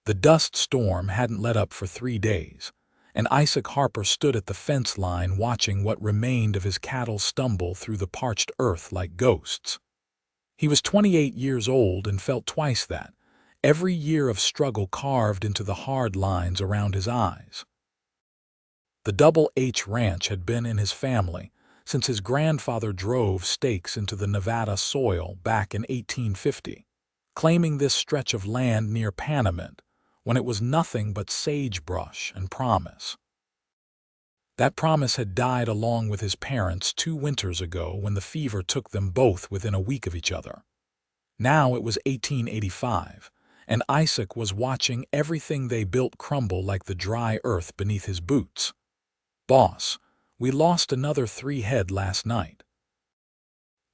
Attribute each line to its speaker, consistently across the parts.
Speaker 1: The dust storm hadn't let up for 3 days, and Isaac Harper stood at the fence line watching what remained of his cattle stumble through the parched earth like ghosts. He was 28 years old and felt twice that, every year of struggle carved into the hard lines around his eyes. The Double H Ranch had been in his family since his grandfather drove stakes into the Nevada soil back in 1850, claiming this stretch of land near Panamint when it was nothing but sagebrush and promise. That promise had died along with his parents 2 winters ago when the fever took them both within a week of each other. Now it was 1885, and Isaac was watching everything they built crumble like the dry earth beneath his boots. "Boss, we lost another 3 head last night."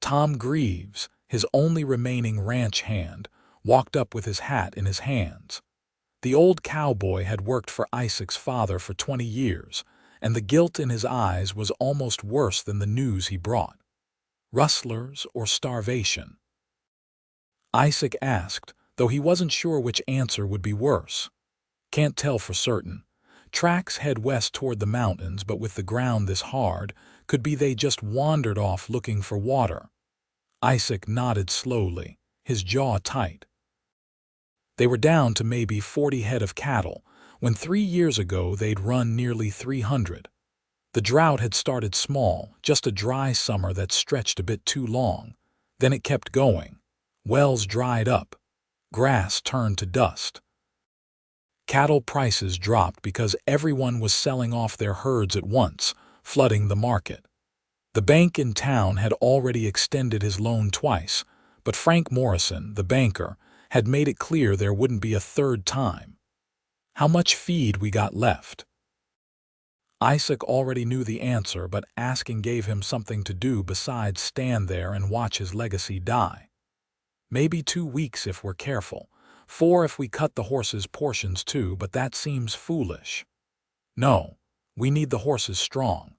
Speaker 1: Tom Greaves, his only remaining ranch hand, walked up with his hat in his hands. The old cowboy had worked for Isaac's father for 20 years, and the guilt in his eyes was almost worse than the news he brought. Rustlers or starvation? Isaac asked, though he wasn't sure which answer would be worse. "Can't tell for certain. Tracks head west toward the mountains, but with the ground this hard, could be they just wandered off looking for water." Isaac nodded slowly, his jaw tight. They were down to maybe 40 head of cattle, when 3 years ago they'd run nearly 300. The drought had started small, just a dry summer that stretched a bit too long. Then it kept going. Wells dried up. Grass turned to dust. Cattle prices dropped because everyone was selling off their herds at once, flooding the market. The bank in town had already extended his loan twice, but Frank Morrison, the banker, had made it clear there wouldn't be a third time. "How much feed we got left?" Isaac already knew the answer, but asking gave him something to do besides stand there and watch his legacy die. "Maybe 2 weeks if we're careful. 4 if we cut the horses' portions too, but that seems foolish." "No, we need the horses strong.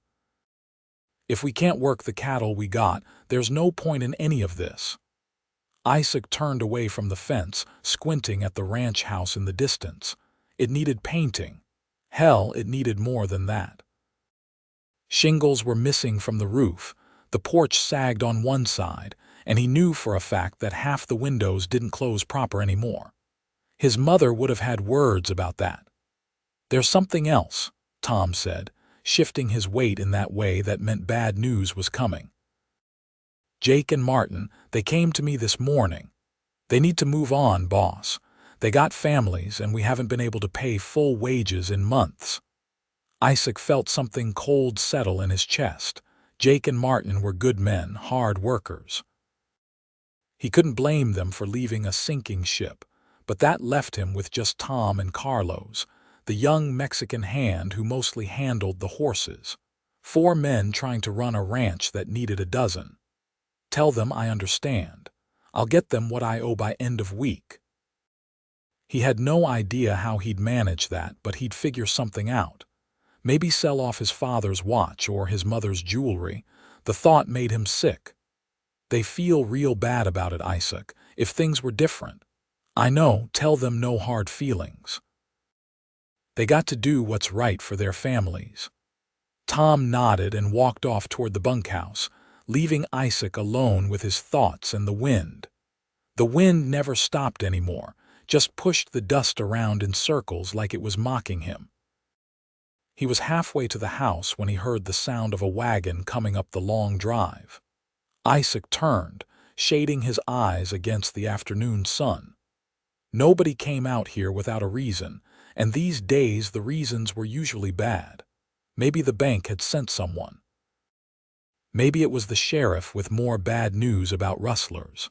Speaker 1: If we can't work the cattle we got, there's no point in any of this." Isaac turned away from the fence, squinting at the ranch house in the distance. It needed painting. Hell, it needed more than that. Shingles were missing from the roof, the porch sagged on one side, and he knew for a fact that half the windows didn't close proper anymore. His mother would have had words about that. "There's something else," Tom said, shifting his weight in that way that meant bad news was coming. "Jake and Martin, they came to me this morning. They need to move on, boss. They got families, and we haven't been able to pay full wages in months." Isaac felt something cold settle in his chest. Jake and Martin were good men, hard workers. He couldn't blame them for leaving a sinking ship, but that left him with just Tom and Carlos, the young Mexican hand who mostly handled the horses. 4 men trying to run a ranch that needed a dozen. "Tell them I understand. I'll get them what I owe by end of week." He had no idea how he'd manage that, but he'd figure something out. Maybe sell off his father's watch or his mother's jewelry. The thought made him sick. "They feel real bad about it, Isaac. If things were different." "I know, tell them no hard feelings. They got to do what's right for their families." Tom nodded and walked off toward the bunkhouse, leaving Isaac alone with his thoughts and the wind. The wind never stopped anymore, just pushed the dust around in circles like it was mocking him. He was halfway to the house when he heard the sound of a wagon coming up the long drive. Isaac turned, shading his eyes against the afternoon sun. Nobody came out here without a reason, and these days the reasons were usually bad. Maybe the bank had sent someone. Maybe it was the sheriff with more bad news about rustlers.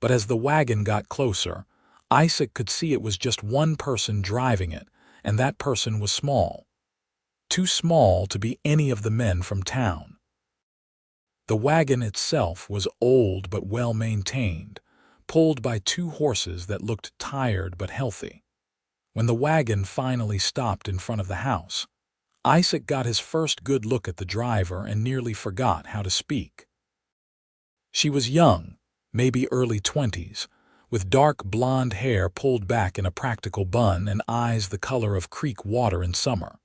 Speaker 1: But as the wagon got closer, Isaac could see it was just one person driving it, and that person was small. Too small to be any of the men from town. The wagon itself was old but well-maintained, pulled by 2 horses that looked tired but healthy. When the wagon finally stopped in front of the house, Isaac got his first good look at the driver and nearly forgot how to speak. She was young, maybe early 20s, with dark blonde hair pulled back in a practical bun and eyes the color of creek water in summer.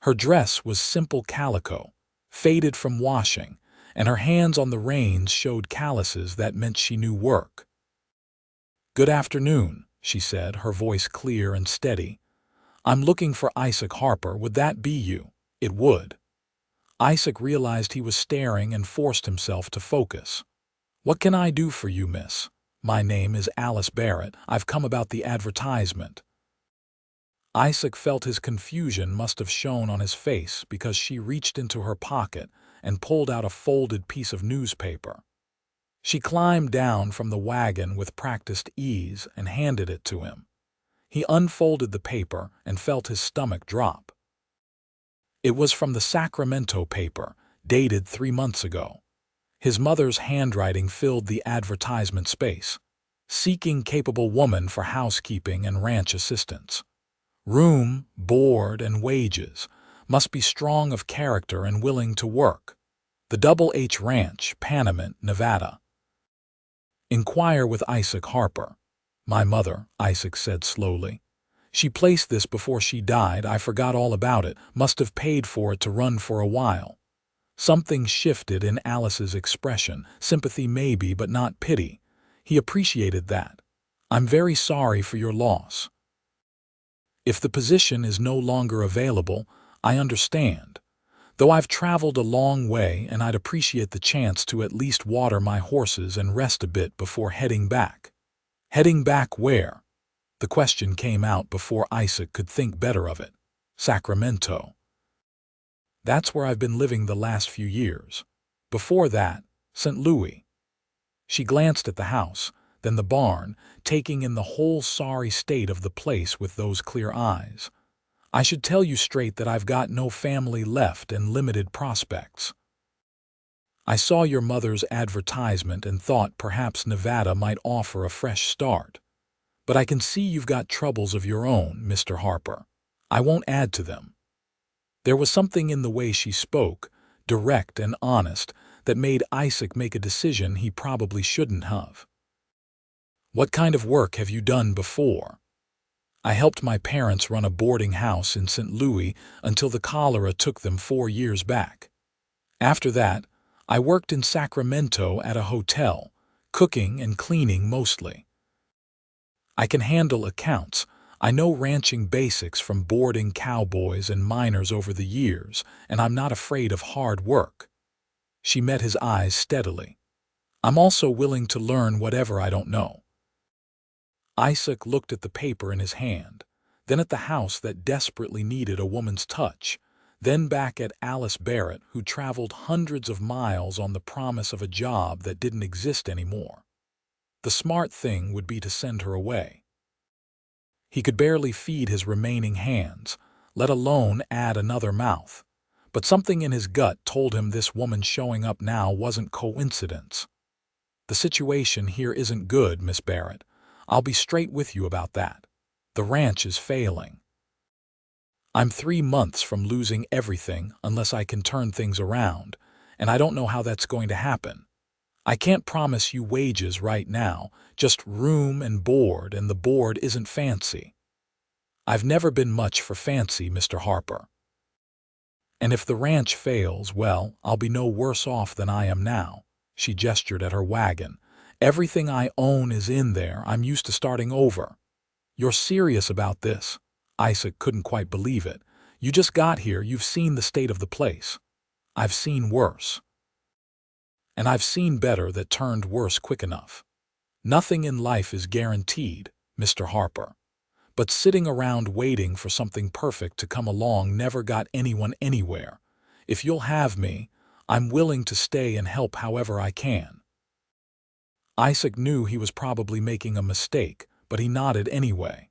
Speaker 1: Her dress was simple calico, faded from washing, and her hands on the reins showed calluses that meant she knew work. "Good afternoon," she said, her voice clear and steady. "I'm looking for Isaac Harper. Would that be you?" It would. Isaac realized he was staring and forced himself to focus. "What can I do for you, miss? My name is Alice Barrett. I've come about the advertisement." Isaac felt his confusion must have shown on his face because she reached into her pocket and pulled out a folded piece of newspaper. She climbed down from the wagon with practiced ease and handed it to him. He unfolded the paper and felt his stomach drop. It was from the Sacramento paper, dated 3 months ago. His mother's handwriting filled the advertisement space. "Seeking capable woman for housekeeping and ranch assistance. Room, board, and wages. Must be strong of character and willing to work. The Double H Ranch, Panamint, Nevada. Inquire with Isaac Harper." "My mother," Isaac said slowly. "She placed this before she died. I forgot all about it. Must have paid for it to run for a while." Something shifted in Alice's expression. Sympathy maybe, but not pity. He appreciated that. "I'm very sorry for your loss. If the position is no longer available, I understand. Though I've traveled a long way and I'd appreciate the chance to at least water my horses and rest a bit before heading back." "Heading back where?" The question came out before Isaac could think better of it. "Sacramento. That's where I've been living the last few years. Before that, St. Louis." She glanced at the house, then the barn, taking in the whole sorry state of the place with those clear eyes. "I should tell you straight that I've got no family left and limited prospects. I saw your mother's advertisement and thought perhaps Nevada might offer a fresh start. But I can see you've got troubles of your own, Mr. Harper. I won't add to them." There was something in the way she spoke, direct and honest, that made Isaac make a decision he probably shouldn't have. "What kind of work have you done before?" "I helped my parents run a boarding house in St. Louis until the cholera took them 4 years back. After that, I worked in Sacramento at a hotel, cooking and cleaning mostly. I can handle accounts. I know ranching basics from boarding cowboys and miners over the years, and I'm not afraid of hard work." She met his eyes steadily. "I'm also willing to learn whatever I don't know." Isaac looked at the paper in his hand, then at the house that desperately needed a woman's touch, then back at Alice Barrett, who traveled hundreds of miles on the promise of a job that didn't exist anymore. The smart thing would be to send her away. He could barely feed his remaining hands, let alone add another mouth. But something in his gut told him this woman showing up now wasn't coincidence. "The situation here isn't good, Miss Barrett. I'll be straight with you about that. The ranch is failing. I'm 3 months from losing everything unless I can turn things around, and I don't know how that's going to happen. I can't promise you wages right now, just room and board, and the board isn't fancy. I've never been much for fancy, Mr. Harper. And if the ranch fails, well, I'll be no worse off than I am now." She gestured at her wagon. "Everything I own is in there. I'm used to starting over." "You're serious about this?" Isaac couldn't quite believe it. "You just got here. You've seen the state of the place." "I've seen worse. And I've seen better that turned worse quick enough. Nothing in life is guaranteed, Mr. Harper. But sitting around waiting for something perfect to come along never got anyone anywhere. If you'll have me, I'm willing to stay and help however I can." Isaac knew he was probably making a mistake, but he nodded anyway.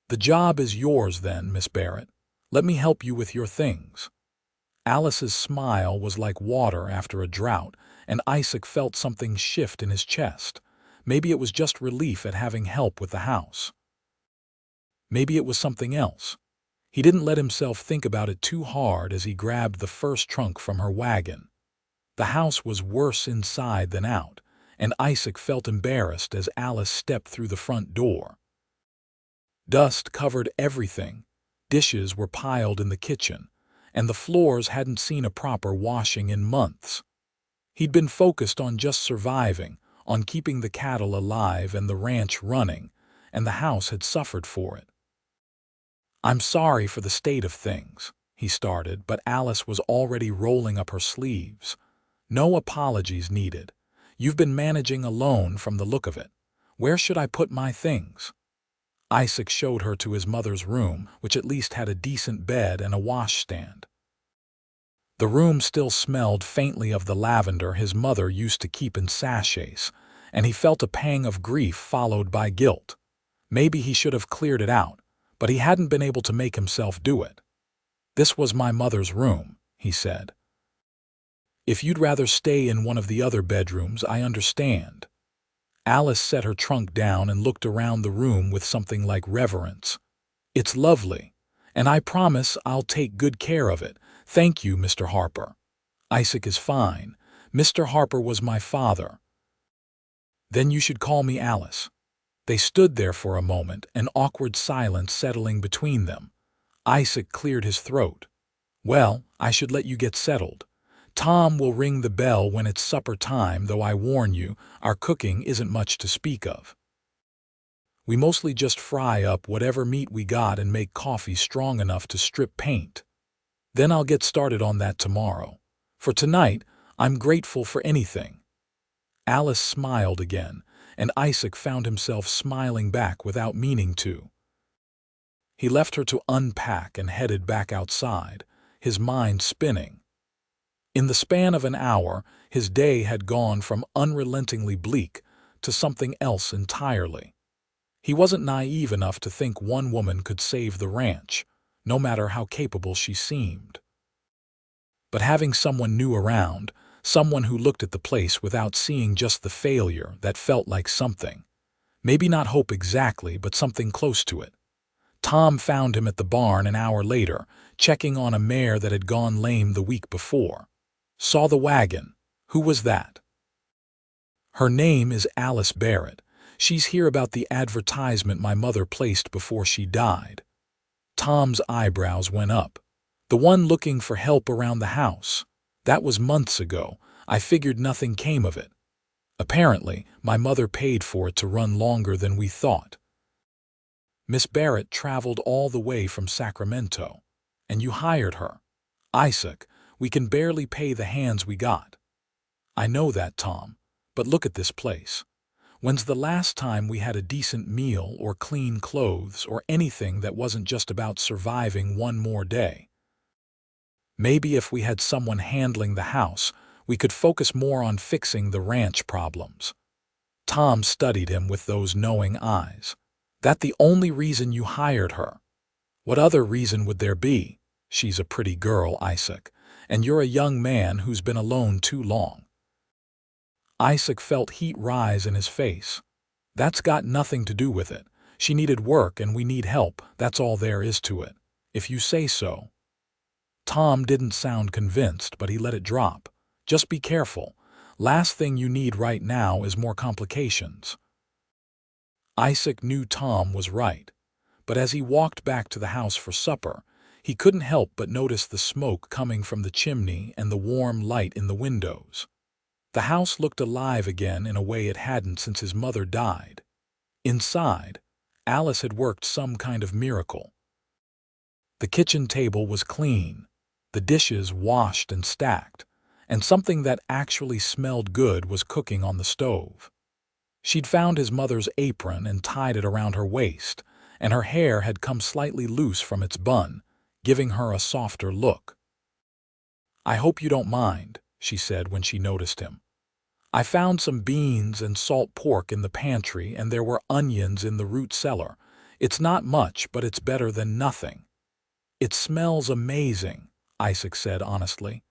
Speaker 1: "The job is yours then, Miss Barrett. Let me help you with your things." Alice's smile was like water after a drought, and Isaac felt something shift in his chest. Maybe it was just relief at having help with the house. Maybe it was something else. He didn't let himself think about it too hard as he grabbed the first trunk from her wagon. The house was worse inside than out, and Isaac felt embarrassed as Alice stepped through the front door. Dust covered everything. Dishes were piled in the kitchen, and the floors hadn't seen a proper washing in months. He'd been focused on just surviving, on keeping the cattle alive and the ranch running, and the house had suffered for it. "I'm sorry for the state of things," he started, but Alice was already rolling up her sleeves. "No apologies needed. You've been managing alone from the look of it. Where should I put my things?" Isaac showed her to his mother's room, which at least had a decent bed and a washstand. The room still smelled faintly of the lavender his mother used to keep in sachets, and he felt a pang of grief followed by guilt. Maybe he should have cleared it out, but he hadn't been able to make himself do it. "This was my mother's room," he said. "If you'd rather stay in one of the other bedrooms, I understand." Alice set her trunk down and looked around the room with something like reverence. "It's lovely, and I promise I'll take good care of it. Thank you, Mr. Harper." "Isaac is fine. Mr. Harper was my father." "Then you should call me Alice." They stood there for a moment, an awkward silence settling between them. Isaac cleared his throat. "Well, I should let you get settled. Tom will ring the bell when it's supper time, though I warn you, our cooking isn't much to speak of. We mostly just fry up whatever meat we got and make coffee strong enough to strip paint. Then I'll get started on that tomorrow. For tonight, I'm grateful for anything." Alice smiled again, and Isaac found himself smiling back without meaning to. He left her to unpack and headed back outside, his mind spinning. In the span of an hour, his day had gone from unrelentingly bleak to something else entirely. He wasn't naive enough to think one woman could save the ranch, no matter how capable she seemed. But having someone new around, someone who looked at the place without seeing just the failure, that felt like something. Maybe not hope exactly, but something close to it. Tom found him at the barn an hour later, checking on a mare that had gone lame the week before. "Saw the wagon. Who was that?" "Her name is Alice Barrett. She's here about the advertisement my mother placed before she died." Tom's eyebrows went up. "The one looking for help around the house. That was months ago. I figured nothing came of it. Apparently, my mother paid for it to run longer than we thought." "Miss Barrett traveled all the way from Sacramento. And you hired her. Isaac, we can barely pay the hands we got." "I know that, Tom, but look at this place. When's the last time we had a decent meal or clean clothes or anything that wasn't just about surviving one more day? Maybe if we had someone handling the house, we could focus more on fixing the ranch problems." Tom studied him with those knowing eyes. "That the only reason you hired her? What other reason would there be? She's a pretty girl, Isaac, and you're a young man who's been alone too long." Isaac felt heat rise in his face. "That's got nothing to do with it. She needed work and we need help, that's all there is to it. If you say so." Tom didn't sound convinced, but he let it drop. "Just be careful. Last thing you need right now is more complications." Isaac knew Tom was right, but as he walked back to the house for supper, he couldn't help but notice the smoke coming from the chimney and the warm light in the windows. The house looked alive again in a way it hadn't since his mother died. Inside, Alice had worked some kind of miracle. The kitchen table was clean, the dishes washed and stacked, and something that actually smelled good was cooking on the stove. She'd found his mother's apron and tied it around her waist, and her hair had come slightly loose from its bun, giving her a softer look. "I hope you don't mind," she said when she noticed him. "I found some beans and salt pork in the pantry, and there were onions in the root cellar. It's not much, but it's better than nothing." "It smells amazing," Isaac said honestly.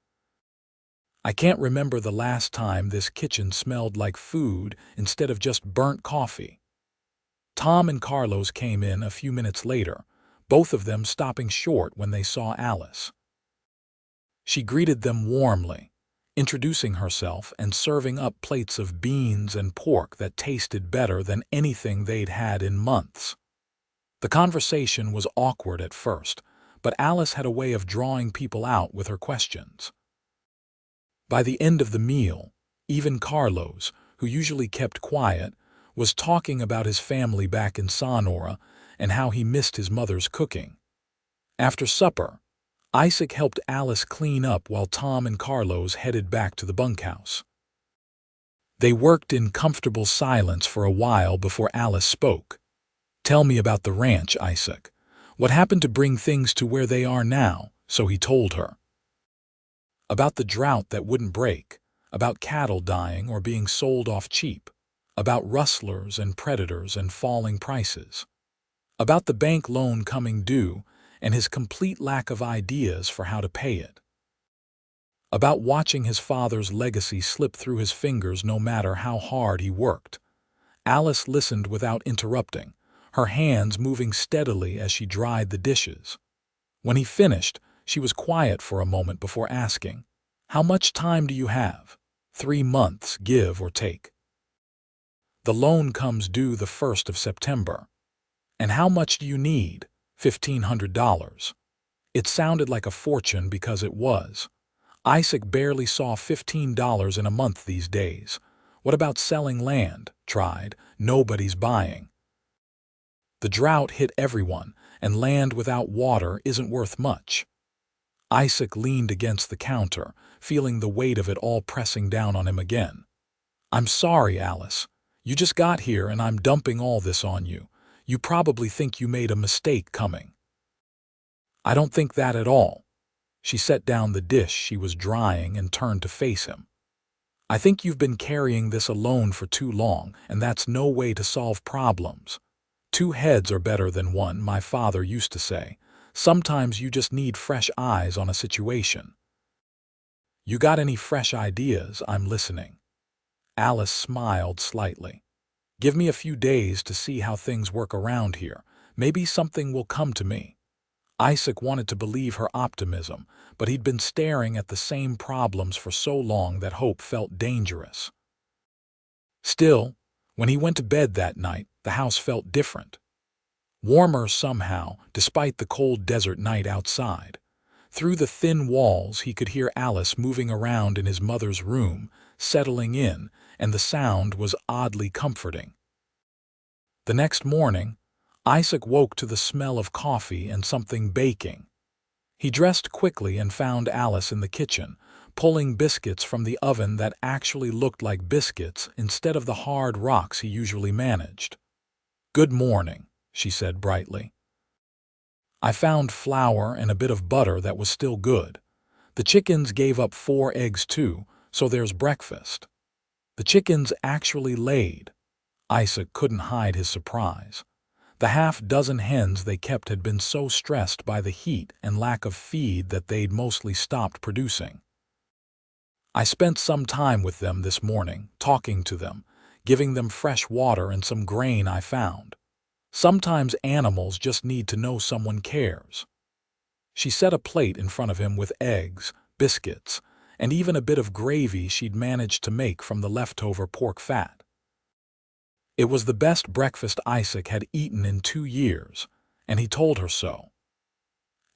Speaker 1: "I can't remember the last time this kitchen smelled like food instead of just burnt coffee." Tom and Carlos came in a few minutes later, both of them stopping short when they saw Alice. She greeted them warmly. introducing herself and serving up plates of beans and pork that tasted better than anything they'd had in months. The conversation was awkward at first, but Alice had a way of drawing people out with her questions. By the end of the meal, even Carlos, who usually kept quiet, was talking about his family back in Sonora and how he missed his mother's cooking. After supper, Isaac helped Alice clean up while Tom and Carlos headed back to the bunkhouse. They worked in comfortable silence for a while before Alice spoke. "Tell me about the ranch, Isaac. What happened to bring things to where they are now?" So he told her. About the drought that wouldn't break, about cattle dying or being sold off cheap, about rustlers and predators and falling prices, about the bank loan coming due and his complete lack of ideas for how to pay it, about watching his father's legacy slip through his fingers no matter how hard he worked. Alice listened without interrupting, her hands moving steadily as she dried the dishes. When he finished, she was quiet for a moment before asking, "How much time do you have?" 3 months, give or take. "The loan comes due the 1st of September. "And how much do you need?" $1,500. It sounded like a fortune because it was. Isaac barely saw $15 in a month these days. What about selling land? Tried. Nobody's buying. The drought hit everyone, and land without water isn't worth much. Isaac leaned against the counter, feeling the weight of it all pressing down on him again. "I'm sorry, Alice. You just got here and I'm dumping all this on you. You probably think you made a mistake coming." "I don't think that at all." She set down the dish she was drying and turned to face him. "I think you've been carrying this alone for too long, and that's no way to solve problems. 2 heads are better than 1, my father used to say. Sometimes you just need fresh eyes on a situation." "You got any fresh ideas? I'm listening." Alice smiled slightly. "Give me a few days to see how things work around here. Maybe something will come to me." Isaac wanted to believe her optimism, but he'd been staring at the same problems for so long that hope felt dangerous. Still, when he went to bed that night, the house felt different. Warmer somehow, despite the cold desert night outside. Through the thin walls, he could hear Alice moving around in his mother's room, settling in, and the sound was oddly comforting. The next morning, Isaac woke to the smell of coffee and something baking. He dressed quickly and found Alice in the kitchen, pulling biscuits from the oven that actually looked like biscuits instead of the hard rocks he usually managed. "Good morning," she said brightly. "I found flour and a bit of butter that was still good. The chickens gave up 4 eggs too, so there's breakfast." The chickens actually laid. Isaac couldn't hide his surprise. The half-dozen hens they kept had been so stressed by the heat and lack of feed that they'd mostly stopped producing. "I spent some time with them this morning, talking to them, giving them fresh water and some grain I found. Sometimes animals just need to know someone cares." She set a plate in front of him with eggs, biscuits, and even a bit of gravy she'd managed to make from the leftover pork fat. It was the best breakfast Isaac had eaten in 2 years, and he told her so.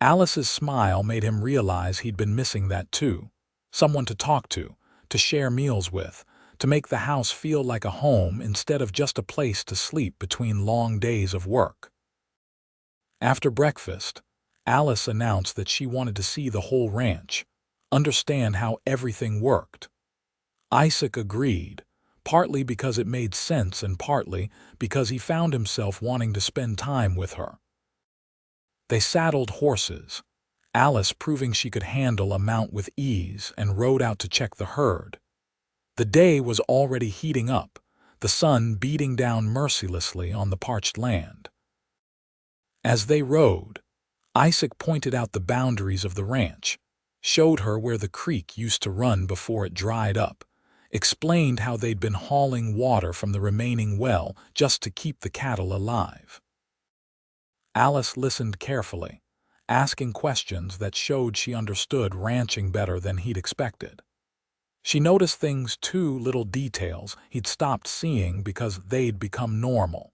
Speaker 1: Alice's smile made him realize he'd been missing that too. Someone to talk to share meals with, to make the house feel like a home instead of just a place to sleep between long days of work. After breakfast, Alice announced that she wanted to see the whole ranch, understand how everything worked. Isaac agreed, partly because it made sense and partly because he found himself wanting to spend time with her. They saddled horses, Alice proving she could handle a mount with ease, and rode out to check the herd. The day was already heating up, the sun beating down mercilessly on the parched land. As they rode, Isaac pointed out the boundaries of the ranch, showed her where the creek used to run before it dried up, explained how they'd been hauling water from the remaining well just to keep the cattle alive. Alice listened carefully, asking questions that showed she understood ranching better than he'd expected. She noticed things too, little details he'd stopped seeing because they'd become normal.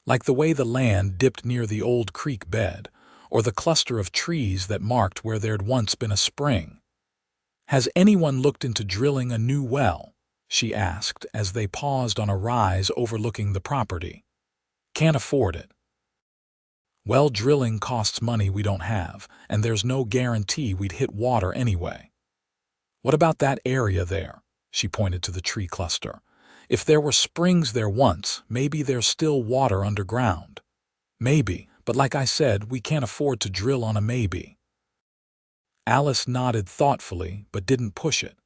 Speaker 1: Like the way the land dipped near the old creek bed, or the cluster of trees that marked where there'd once been a spring. "Has anyone looked into drilling a new well?" she asked as they paused on a rise overlooking the property. "Can't afford it." "Well, drilling costs money we don't have, and there's no guarantee we'd hit water anyway." "What about that area there?" She pointed to the tree cluster. "If there were springs there once, maybe there's still water underground." "Maybe, but like I said, we can't afford to drill on a maybe." Alice nodded thoughtfully, but didn't push it.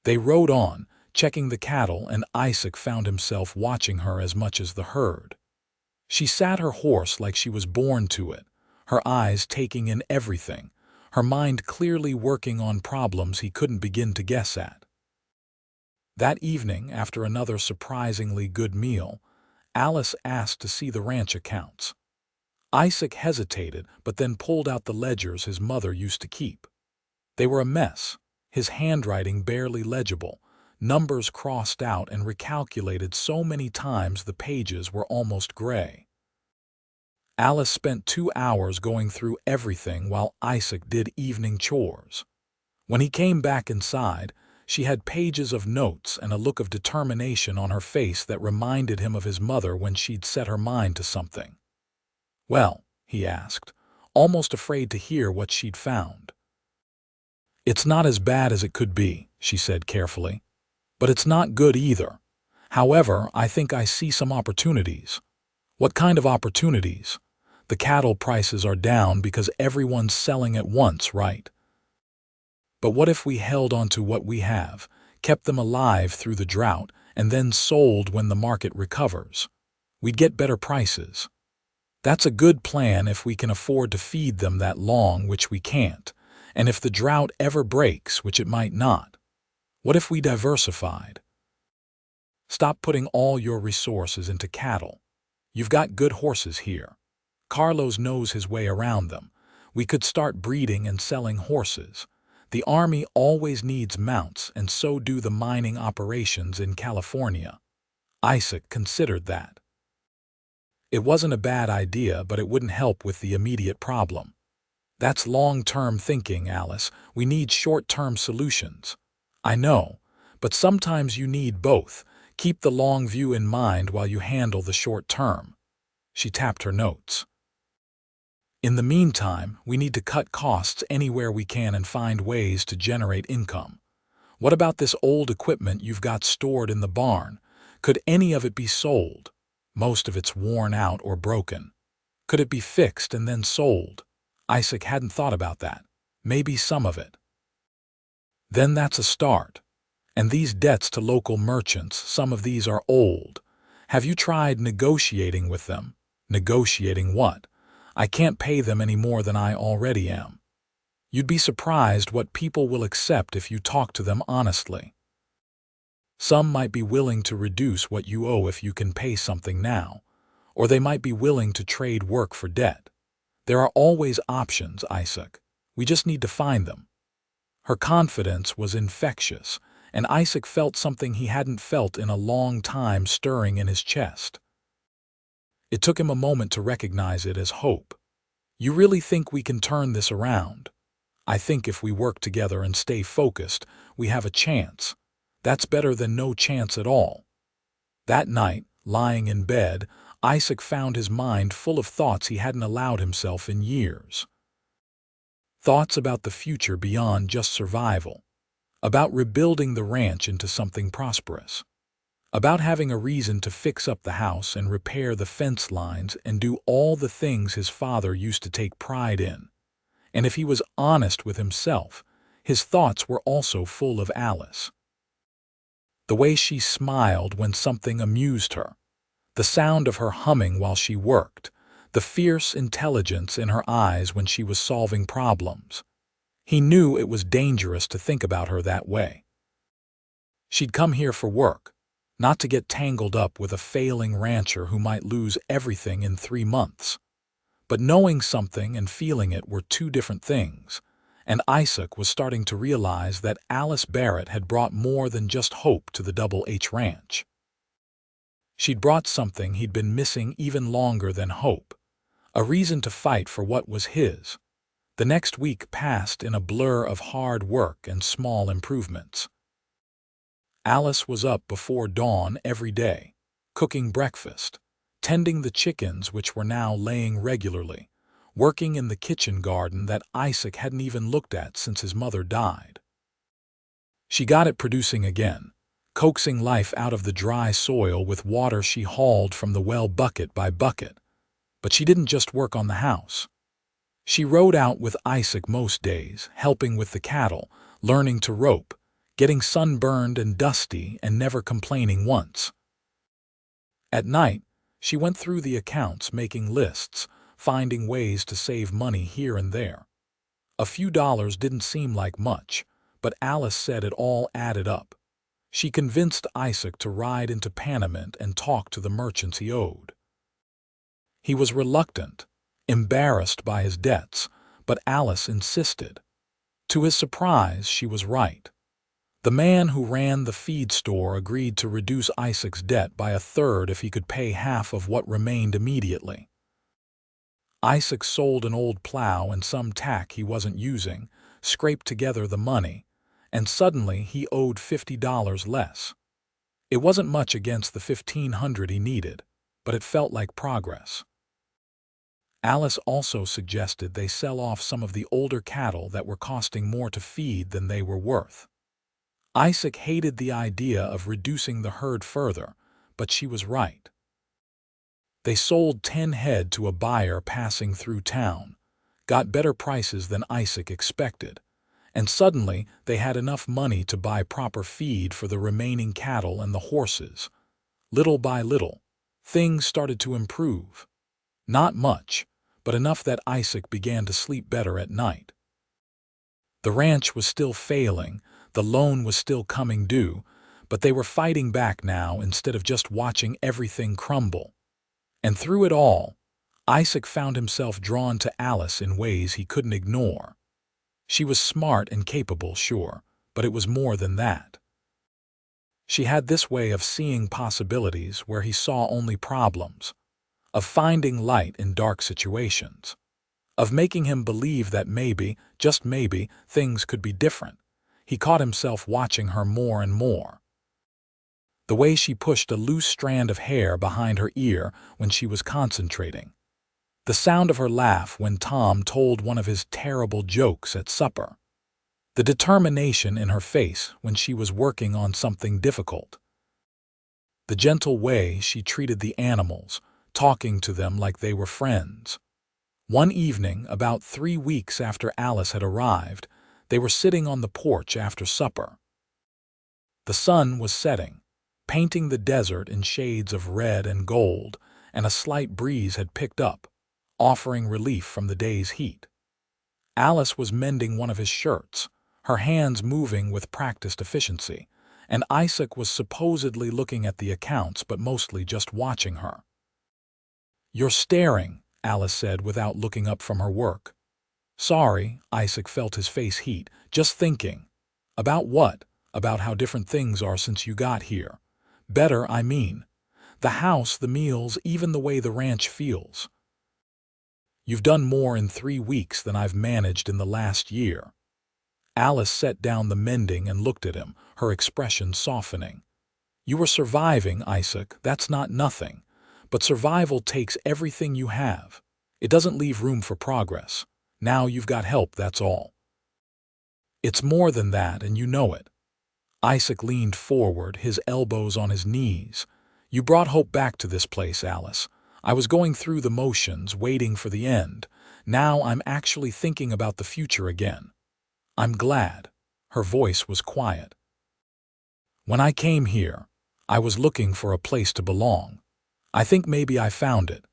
Speaker 1: They rode on, checking the cattle, and Isaac found himself watching her as much as the herd. She sat her horse like she was born to it, her eyes taking in everything, her mind clearly working on problems he couldn't begin to guess at. That evening, after another surprisingly good meal, Alice asked to see the ranch accounts. Isaac hesitated, but then pulled out the ledgers his mother used to keep. They were a mess, his handwriting barely legible, numbers crossed out and recalculated so many times the pages were almost gray. Alice spent 2 hours going through everything while Isaac did evening chores. When he came back inside, she had pages of notes and a look of determination on her face that reminded him of his mother when she'd set her mind to something. "Well," he asked, almost afraid to hear what she'd found. "It's not as bad as it could be," she said carefully. "But it's not good either. However, I think I see some opportunities." "What kind of opportunities?" "The cattle prices are down because everyone's selling at once, right? But what if we held on to what we have, kept them alive through the drought, and then sold when the market recovers? We'd get better prices." "That's a good plan if we can afford to feed them that long, which we can't, and if the drought ever breaks, which it might not. What if we diversified?" "Stop putting all your resources into cattle. You've got good horses here. Carlos knows his way around them. We could start breeding and selling horses. The army always needs mounts, and so do the mining operations in California." Isaac considered that. It wasn't a bad idea, but it wouldn't help with the immediate problem. "That's long-term thinking, Alice. We need short-term solutions." "I know, but sometimes you need both. Keep the long view in mind while you handle the short term." She tapped her notes. "In the meantime, we need to cut costs anywhere we can and find ways to generate income. What about this old equipment you've got stored in the barn? Could any of it be sold? Most of it's worn out or broken. Could it be fixed and then sold?" Isaac hadn't thought about that. "Maybe some of it." "Then that's a start. And these debts to local merchants, some of these are old. Have you tried negotiating with them?" "Negotiating what? I can't pay them any more than I already am." "You'd be surprised what people will accept if you talk to them honestly. Some might be willing to reduce what you owe if you can pay something now, or they might be willing to trade work for debt. There are always options, Isaac. We just need to find them." Her confidence was infectious, and Isaac felt something he hadn't felt in a long time stirring in his chest. It took him a moment to recognize it as hope. "You really think we can turn this around?" "I think if we work together and stay focused, we have a chance. That's better than no chance at all." That night, lying in bed, Isaac found his mind full of thoughts he hadn't allowed himself in years. Thoughts about the future beyond just survival. About rebuilding the ranch into something prosperous. About having a reason to fix up the house and repair the fence lines and do all the things his father used to take pride in. And if he was honest with himself, his thoughts were also full of Alice. The way she smiled when something amused her, the sound of her humming while she worked, the fierce intelligence in her eyes when she was solving problems. He knew it was dangerous to think about her that way. She'd come here for work, not to get tangled up with a failing rancher who might lose everything in 3 months. But knowing something and feeling it were two different things, and Isaac was starting to realize that Alice Barrett had brought more than just hope to the Double H Ranch. She'd brought something he'd been missing even longer than hope, a reason to fight for what was his. The next week passed in a blur of hard work and small improvements. Alice was up before dawn every day, cooking breakfast, tending the chickens which were now laying regularly, working in the kitchen garden that Isaac hadn't even looked at since his mother died. She got it producing again, coaxing life out of the dry soil with water she hauled from the well bucket by bucket. But she didn't just work on the house. She rode out with Isaac most days, helping with the cattle, learning to rope, getting sunburned and dusty and never complaining once. At night, she went through the accounts making lists, finding ways to save money here and there. A few dollars didn't seem like much, but Alice said it all added up. She convinced Isaac to ride into Panamint and talk to the merchants he owed. He was reluctant, embarrassed by his debts, but Alice insisted. To his surprise, she was right. The man who ran the feed store agreed to reduce Isaac's debt by a third if he could pay half of what remained immediately. Isaac sold an old plow and some tack he wasn't using, scraped together the money, and suddenly he owed $50 less. It wasn't much against the $1,500 he needed, but it felt like progress. Alice also suggested they sell off some of the older cattle that were costing more to feed than they were worth. Isaac hated the idea of reducing the herd further, but she was right. They sold 10 head to a buyer passing through town, got better prices than Isaac expected, and suddenly they had enough money to buy proper feed for the remaining cattle and the horses. Little by little, things started to improve. Not much, but enough that Isaac began to sleep better at night. The ranch was still failing, the loan was still coming due, but they were fighting back now instead of just watching everything crumble. And through it all, Isaac found himself drawn to Alice in ways he couldn't ignore. She was smart and capable, sure, but it was more than that. She had this way of seeing possibilities where he saw only problems, of finding light in dark situations, of making him believe that maybe, just maybe, things could be different. He caught himself watching her more and more. The way she pushed a loose strand of hair behind her ear when she was concentrating. The sound of her laugh when Tom told one of his terrible jokes at supper. The determination in her face when she was working on something difficult. The gentle way she treated the animals, talking to them like they were friends. One evening, about 3 weeks after Alice had arrived, they were sitting on the porch after supper. The sun was setting, painting the desert in shades of red and gold, and a slight breeze had picked up, offering relief from the day's heat. Alice was mending one of his shirts, her hands moving with practiced efficiency, and Isaac was supposedly looking at the accounts but mostly just watching her. "You're staring," Alice said without looking up from her work. "Sorry," Isaac felt his face heat, "just thinking." "About what?" "About how different things are since you got here. Better, I mean. The house, the meals, even the way the ranch feels. You've done more in 3 weeks than I've managed in the last year." Alice set down the mending and looked at him, her expression softening. "You were surviving, Isaac, that's not nothing. But survival takes everything you have. It doesn't leave room for progress. Now you've got help, that's all." "It's more than that, and you know it." Isaac leaned forward, his elbows on his knees. "You brought hope back to this place, Alice. I was going through the motions, waiting for the end. Now I'm actually thinking about the future again. I'm glad." Her voice was quiet. "When I came here, I was looking for a place to belong. I think maybe I found it."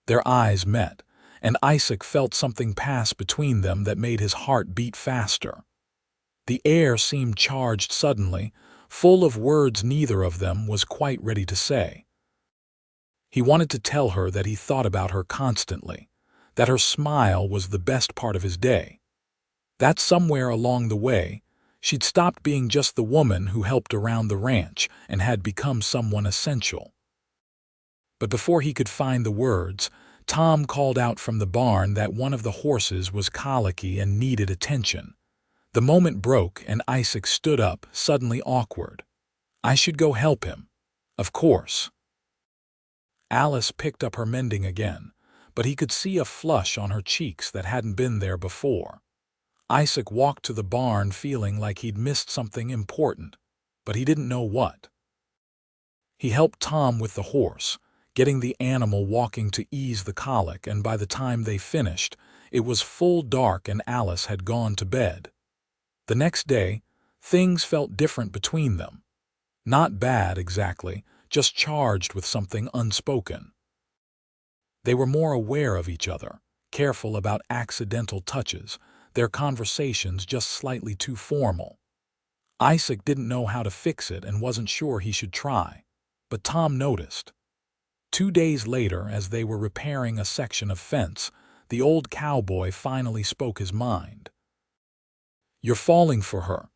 Speaker 1: Their eyes met, and Isaac felt something pass between them that made his heart beat faster. The air seemed charged suddenly, full of words neither of them was quite ready to say. He wanted to tell her that he thought about her constantly, that her smile was the best part of his day. That somewhere along the way, she'd stopped being just the woman who helped around the ranch and had become someone essential. But before he could find the words, Tom called out from the barn that one of the horses was colicky and needed attention. The moment broke and Isaac stood up, suddenly awkward. I should go help him. Of course. Alice picked up her mending again, but he could see a flush on her cheeks that hadn't been there before. Isaac walked to the barn feeling like he'd missed something important, but he didn't know what. He helped Tom with the horse, getting the animal walking to ease the colic, and by the time they finished, it was full dark and Alice had gone to bed. The next day, things felt different between them. Not bad exactly, just charged with something unspoken. They were more aware of each other, careful about accidental touches, their conversations just slightly too formal. Isaac didn't know how to fix it and wasn't sure he should try, but Tom noticed. 2 days later, as they were repairing a section of fence, the old cowboy finally spoke his mind. You're falling for her.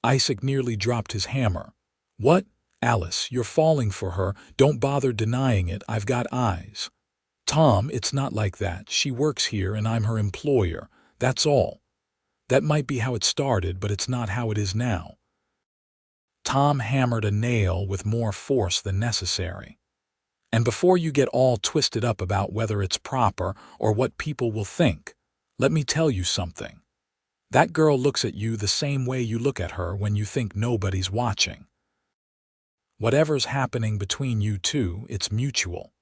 Speaker 1: Isaac nearly dropped his hammer. What? Alice, you're falling for her. Don't bother denying it. I've got eyes. Tom, it's not like that. She works here and I'm her employer. That's all. That might be how it started, but it's not how it is now. Tom hammered a nail with more force than necessary. And before you get all twisted up about whether it's proper or what people will think, let me tell you something. That girl looks at you the same way you look at her when you think nobody's watching. Whatever's happening between you two, it's mutual.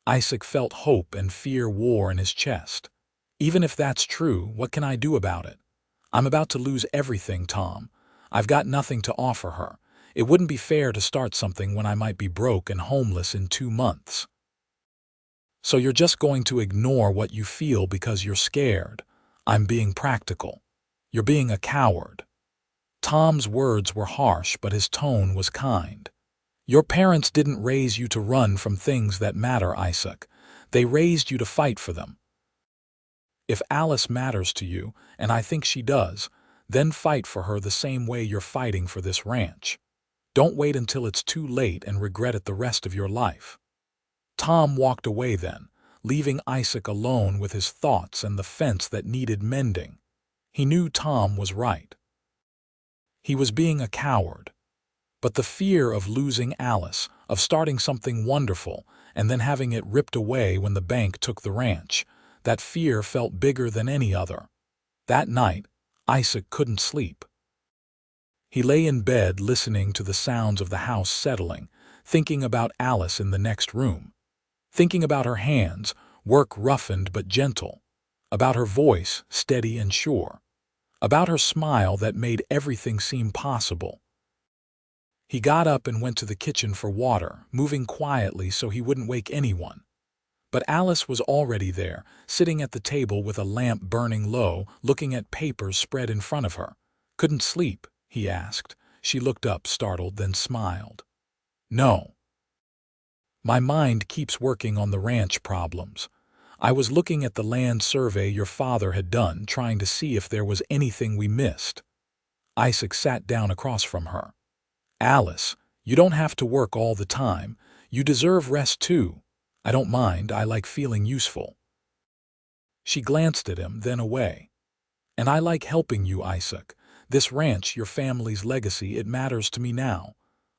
Speaker 1: Isaac felt hope and fear war in his chest. Even if that's true, what can I do about it? I'm about to lose everything, Tom. I've got nothing to offer her. It wouldn't be fair to start something when I might be broke and homeless in 2 months. So you're just going to ignore what you feel because you're scared. I'm being practical. You're being a coward. Tom's words were harsh, but his tone was kind. Your parents didn't raise you to run from things that matter, Isaac. They raised you to fight for them. If Alice matters to you, and I think she does, then fight for her the same way you're fighting for this ranch. Don't wait until it's too late and regret it the rest of your life. Tom walked away then, leaving Isaac alone with his thoughts and the fence that needed mending. He knew Tom was right. He was being a coward. But the fear of losing Alice, of starting something wonderful, and then having it ripped away when the bank took the ranch, that fear felt bigger than any other. That night, Isaac couldn't sleep. He lay in bed listening to the sounds of the house settling, thinking about Alice in the next room, thinking about her hands, work roughened but gentle, about her voice, steady and sure, about her smile that made everything seem possible. He got up and went to the kitchen for water, moving quietly so he wouldn't wake anyone. But Alice was already there, sitting at the table with a lamp burning low, looking at papers spread in front of her. Couldn't sleep? He asked. She looked up, startled, then smiled. No. My mind keeps working on the ranch problems. I was looking at the land survey your father had done, trying to see if there was anything we missed. Isaac sat down across from her. Alice, you don't have to work all the time. You deserve rest too. I don't mind. I like feeling useful. She glanced at him, then away. And I like helping you, Isaac. This ranch, your family's legacy, it matters to me now.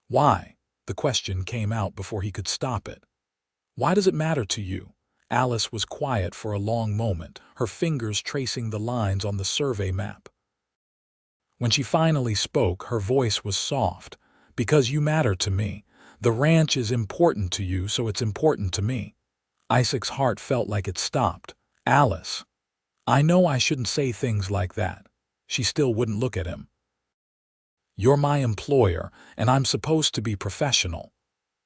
Speaker 1: Why? The question came out before he could stop it. Why does it matter to you? Alice was quiet for a long moment, her fingers tracing the lines on the survey map. When she finally spoke, her voice was soft. Because you matter to me. The ranch is important to you, so it's important to me. Isaac's heart felt like it stopped. Alice. I know I shouldn't say things like that. She still wouldn't look at him. You're my employer, and I'm supposed to be professional.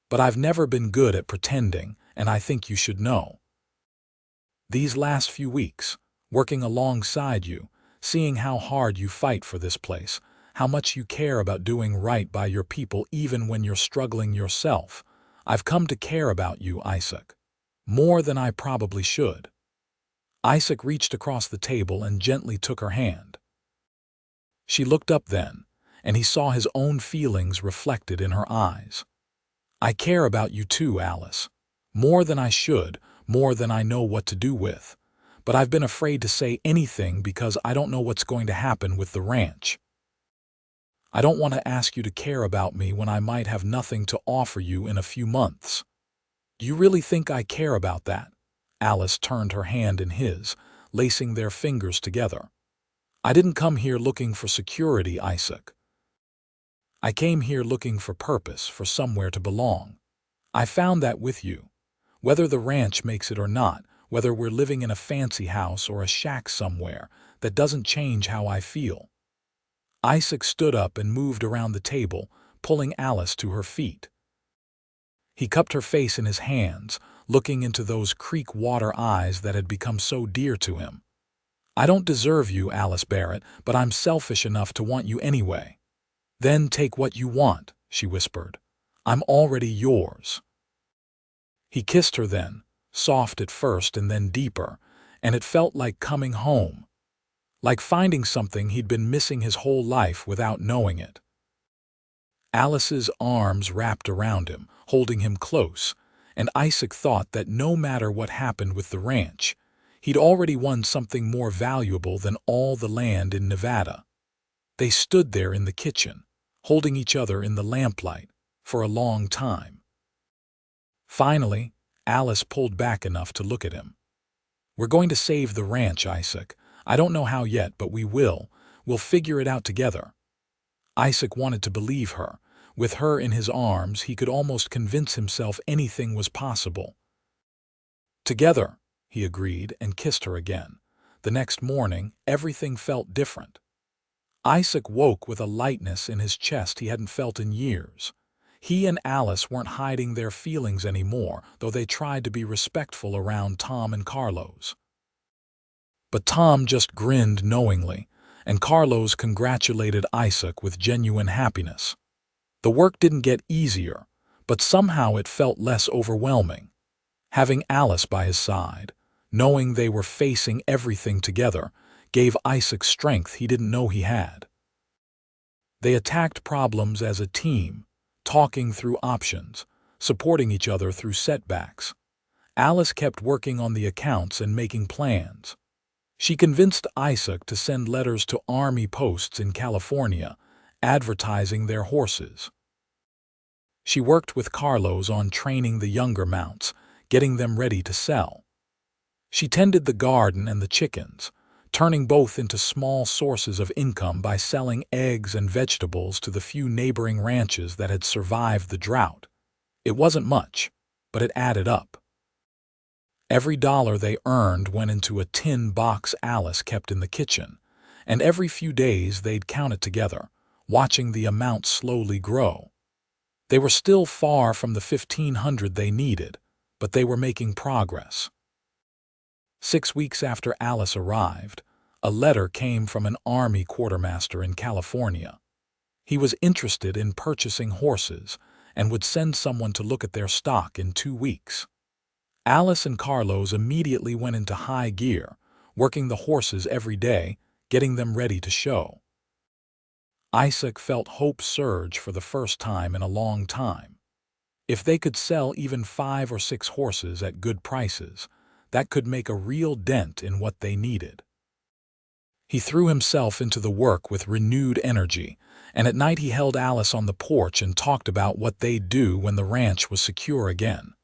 Speaker 1: But I've never been good at pretending, and I think you should know. These last few weeks, working alongside you, seeing how hard you fight for this place, how much you care about doing right by your people even when you're struggling yourself, I've come to care about you, Isaac. More than I probably should. Isaac reached across the table and gently took her hand. She looked up then, and he saw his own feelings reflected in her eyes. "I care about you too, Alice. More than I should, more than I know what to do with. But I've been afraid to say anything because I don't know what's going to happen with the ranch. I don't want to ask you to care about me when I might have nothing to offer you in a few months." "Do you really think I care about that?" Alice turned her hand in his, lacing their fingers together. "I didn't come here looking for security, Isaac. I came here looking for purpose, for somewhere to belong. I found that with you. Whether the ranch makes it or not, whether we're living in a fancy house or a shack somewhere, that doesn't change how I feel." Isaac stood up and moved around the table, pulling Alice to her feet. He cupped her face in his hands, looking into those creek water eyes that had become so dear to him. "I don't deserve you, Alice Barrett, but I'm selfish enough to want you anyway." "Then take what you want," she whispered. "I'm already yours." He kissed her then, soft at first and then deeper, and it felt like coming home, like finding something he'd been missing his whole life without knowing it. Alice's arms wrapped around him, holding him close, and Isaac thought that no matter what happened with the ranch, he'd already won something more valuable than all the land in Nevada. They stood there in the kitchen, holding each other in the lamplight, for a long time. Finally, Alice pulled back enough to look at him. "We're going to save the ranch, Isaac. I don't know how yet, but we will. We'll figure it out together." Isaac wanted to believe her. With her in his arms, he could almost convince himself anything was possible. "Together," he agreed and kissed her again. The next morning, everything felt different. Isaac woke with a lightness in his chest he hadn't felt in years. He and Alice weren't hiding their feelings anymore, though they tried to be respectful around Tom and Carlos. But Tom just grinned knowingly, and Carlos congratulated Isaac with genuine happiness. The work didn't get easier, but somehow it felt less overwhelming. Having Alice by his side, knowing they were facing everything together, gave Isaac strength he didn't know he had. They attacked problems as a team, talking through options, supporting each other through setbacks. Alice kept working on the accounts and making plans. She convinced Isaac to send letters to army posts in California, advertising their horses. She worked with Carlos on training the younger mounts, getting them ready to sell. She tended the garden and the chickens, turning both into small sources of income by selling eggs and vegetables to the few neighboring ranches that had survived the drought. It wasn't much, but it added up. Every dollar they earned went into a tin box Alice kept in the kitchen, and every few days they'd count it together, watching the amount slowly grow. They were still far from the 1,500 they needed, but they were making progress. 6 weeks after Alice arrived, a letter came from an army quartermaster in California. He was interested in purchasing horses and would send someone to look at their stock in 2 weeks. Alice and Carlos immediately went into high gear, working the horses every day, getting them ready to show. Isaac felt hope surge for the first time in a long time. If they could sell even 5 or 6 horses at good prices, that could make a real dent in what they needed. He threw himself into the work with renewed energy, and at night he held Alice on the porch and talked about what they'd do when the ranch was secure again.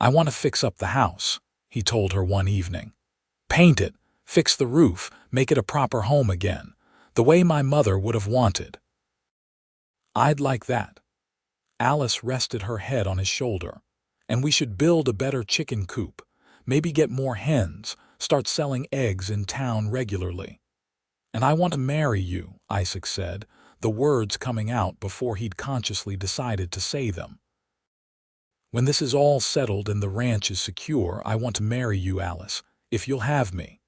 Speaker 1: "I want to fix up the house," he told her one evening. "Paint it, fix the roof, make it a proper home again, the way my mother would have wanted." "I'd like that." Alice rested her head on his shoulder. "And we should build a better chicken coop. Maybe get more hens, start selling eggs in town regularly." "And I want to marry you," Isaac said, the words coming out before he'd consciously decided to say them. "When this is all settled and the ranch is secure, I want to marry you, Alice, if you'll have me."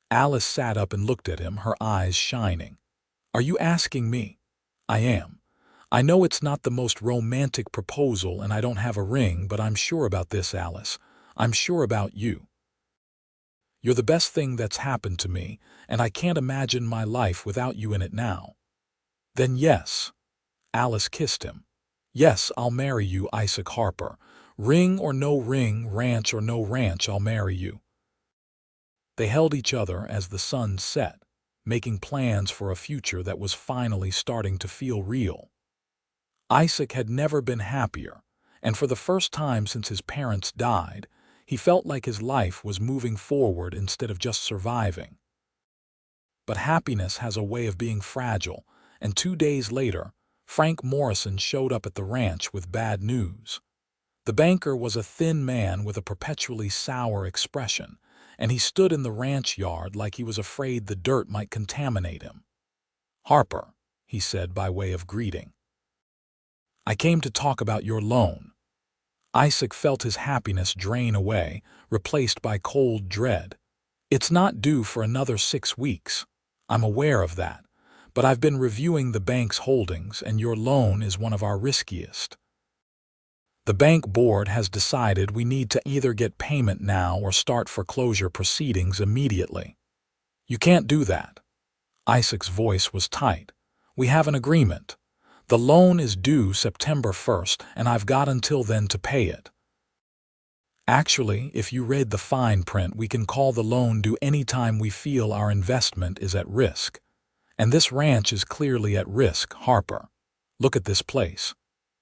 Speaker 1: Alice sat up and looked at him, her eyes shining. "Are you asking me?" "I am. I know it's not the most romantic proposal and I don't have a ring, but I'm sure about this, Alice. I'm sure about you." You're the best thing that's happened to me, and I can't imagine my life without you in it now." "Then yes." Alice kissed him. "Yes, I'll marry you, Isaac Harper. Ring or no ring, ranch or no ranch, I'll marry you." They held each other as the sun set, making plans for a future that was finally starting to feel real. Isaac had never been happier, and for the first time since his parents died, he felt like his life was moving forward instead of just surviving. But happiness has a way of being fragile, and 2 days later, Frank Morrison showed up at the ranch with bad news. The banker was a thin man with a perpetually sour expression, and he stood in the ranch yard like he was afraid the dirt might contaminate him. "Harper," he said by way of greeting, "I came to talk about your loan." Isaac felt his happiness drain away, replaced by cold dread. "It's not due for another 6 weeks. I'm aware of that, but I've been reviewing the bank's holdings, and your loan is one of our riskiest. The bank board has decided we need to either get payment now or start foreclosure proceedings immediately." "You can't do that." Isaac's voice was tight. "We have an agreement. The loan is due September 1st, and I've got until then to pay it. Actually, if you read the fine print, we can call the loan due any time we feel our investment is at risk. And this ranch is clearly at risk, Harper. Look at this place.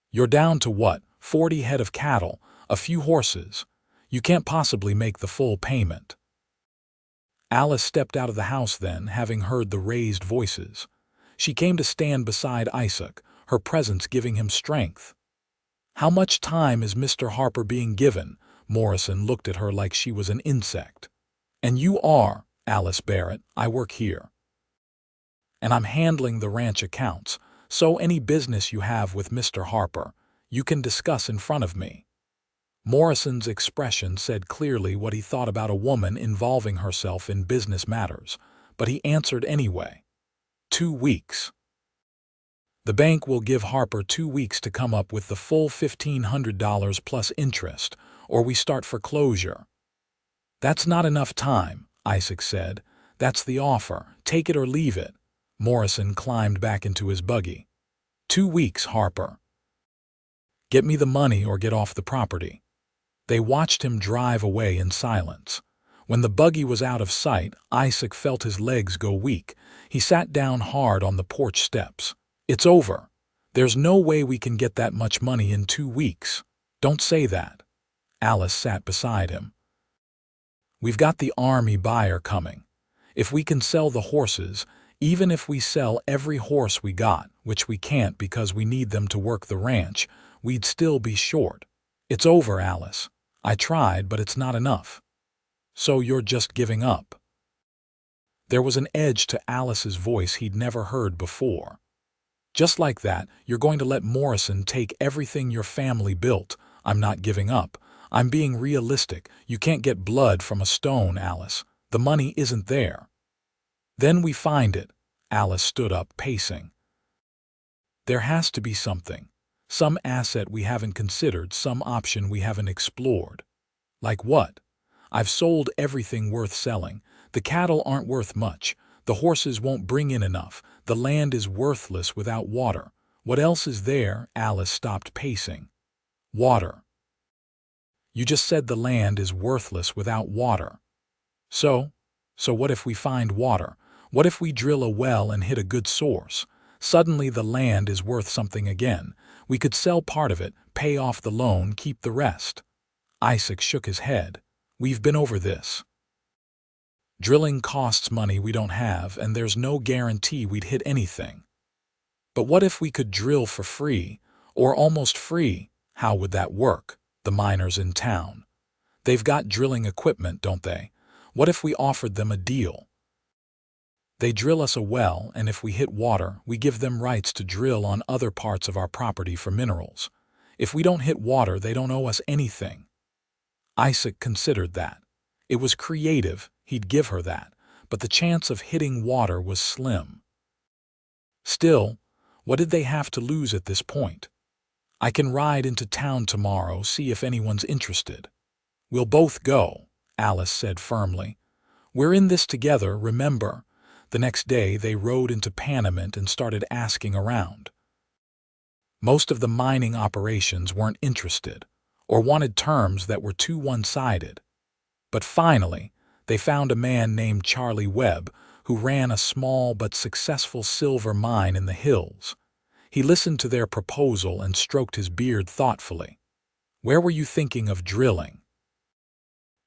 Speaker 1: You're down to what, 40 head of cattle, a few horses. You can't possibly make the full payment." Alice stepped out of the house then, having heard the raised voices. She came to stand beside Isaac, her presence giving him strength. "How much time is Mr. Harper being given?" Morrison looked at her like she was an insect. "And you are Alice Barrett. I work here. And I'm handling the ranch accounts, so any business you have with Mr. Harper, you can discuss in front of me." Morrison's expression said clearly what he thought about a woman involving herself in business matters, but he answered anyway. 2 weeks. The bank will give Harper 2 weeks to come up with the full $1,500 plus interest, or we start foreclosure. "That's not enough time," Isaac said. "That's the offer. Take it or leave it." Morrison climbed back into his buggy. 2 weeks, Harper. Get me the money or get off the property." They watched him drive away in silence. When the buggy was out of sight, Isaac felt his legs go weak. He sat down hard on the porch steps. "It's over. There's no way we can get that much money in 2 weeks. Don't say that." Alice sat beside him. "We've got the army buyer coming. If we can sell the horses, even if we sell every horse we got, which we can't because we need them to work the ranch, we'd still be short. It's over, Alice. I tried, but it's not enough." "So you're just giving up?" There was an edge to Alice's voice he'd never heard before. "Just like that, you're going to let Morrison take everything your family built?" "I'm not giving up. I'm being realistic. You can't get blood from a stone, Alice. The money isn't there." "Then we find it." Alice stood up, pacing. "There has to be something. Some asset we haven't considered, some option we haven't explored." "Like what?" "I've sold everything worth selling. The cattle aren't worth much. The horses won't bring in enough. The land is worthless without water. What else is there?" Alice stopped pacing. "Water." "You just said the land is worthless without water." So what if we find water? What if we drill a well and hit a good source? Suddenly the land is worth something again. We could sell part of it, pay off the loan, keep the rest." Isaac shook his head. "We've been over this. Drilling costs money we don't have, and there's no guarantee we'd hit anything. But what if we could drill for free, or almost free? How would that work? The miners in town. They've got drilling equipment, don't they? What if we offered them a deal? They drill us a well, and if we hit water, we give them rights to drill on other parts of our property for minerals. If we don't hit water, they don't owe us anything." Isaac considered that. It was creative, he'd give her that, but the chance of hitting water was slim. Still, what did they have to lose at this point? "I can ride into town tomorrow, see if anyone's interested." "We'll both go," Alice said firmly. We're in this together, remember? The next day they rode into Panamint and started asking around. Most of the mining operations weren't interested, or wanted terms that were too one-sided. But finally, they found a man named Charlie Webb who ran a small but successful silver mine in the hills. He listened to their proposal and stroked his beard thoughtfully. "Where were you thinking of drilling?"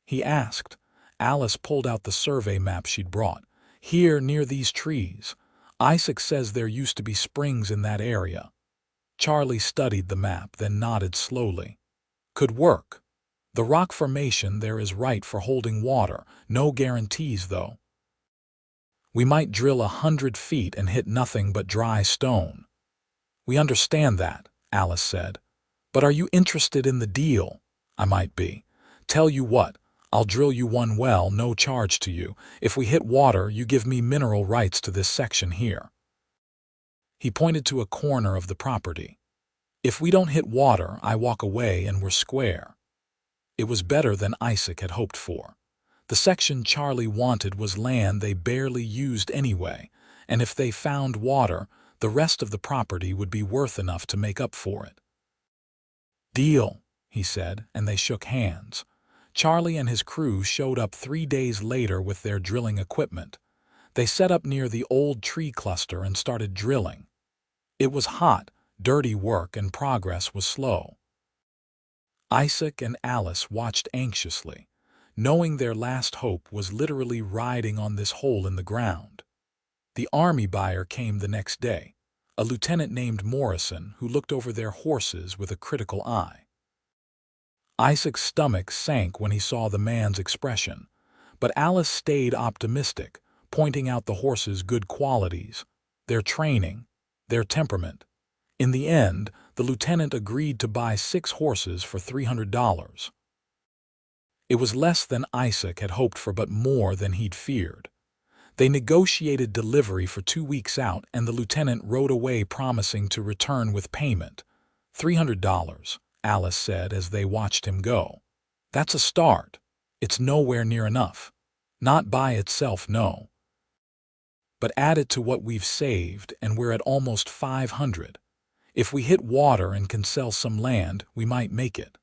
Speaker 1: he asked. Alice pulled out the survey map she'd brought. "Here, near these trees. Isaac says there used to be springs in that area." Charlie studied the map, then nodded slowly. "Could work. The rock formation there is right for holding water. No guarantees, though. We might drill 100 feet and hit nothing but dry stone." "We understand that," Alice said. "But are you interested in the deal?" "I might be. Tell you what, I'll drill you one well, no charge to you. If we hit water, you give me mineral rights to this section here." He pointed to a corner of the property. "If we don't hit water, I walk away and we're square." It was better than Isaac had hoped for. The section Charlie wanted was land they barely used anyway, and if they found water, the rest of the property would be worth enough to make up for it. "Deal," he said, and they shook hands. Charlie and his crew showed up 3 days later with their drilling equipment. They set up near the old tree cluster and started drilling. It was hot, dirty work, and progress was slow. Isaac and Alice watched anxiously, knowing their last hope was literally riding on this hole in the ground. The army buyer came the next day, a lieutenant named Morrison who looked over their horses with a critical eye. Isaac's stomach sank when he saw the man's expression, but Alice stayed optimistic, pointing out the horses' good qualities, their training, their temperament. In the end, the lieutenant agreed to buy 6 horses for $300. It was less than Isaac had hoped for, but more than he'd feared. They negotiated delivery for 2 weeks out, and the lieutenant rode away promising to return with payment. $300, Alice said as they watched him go. "That's a start. It's nowhere near enough. Not by itself, no. But add it to what we've saved, and we're at almost 500. If we hit water and can sell some land, we might make it."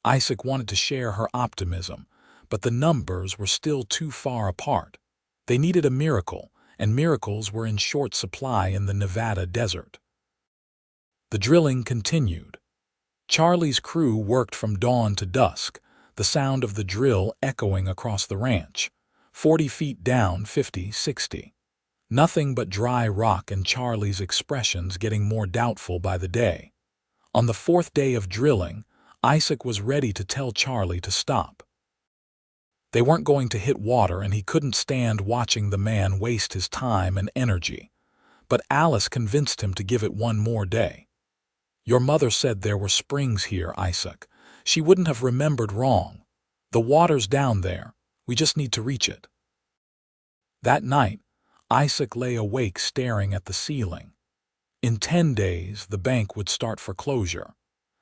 Speaker 1: Isaac wanted to share her optimism, but the numbers were still too far apart. They needed a miracle, and miracles were in short supply in the Nevada desert. The drilling continued. Charlie's crew worked from dawn to dusk, the sound of the drill echoing across the ranch. 40 feet down, 50, 60. Nothing but dry rock, and Charlie's expressions getting more doubtful by the day. On the 4th day of drilling, Isaac was ready to tell Charlie to stop. They weren't going to hit water, and he couldn't stand watching the man waste his time and energy. But Alice convinced him to give it one more day. "Your mother said there were springs here, Isaac. She wouldn't have remembered wrong. The water's down there. We just need to reach it." That night, Isaac lay awake staring at the ceiling. In 10 days, the bank would start foreclosure.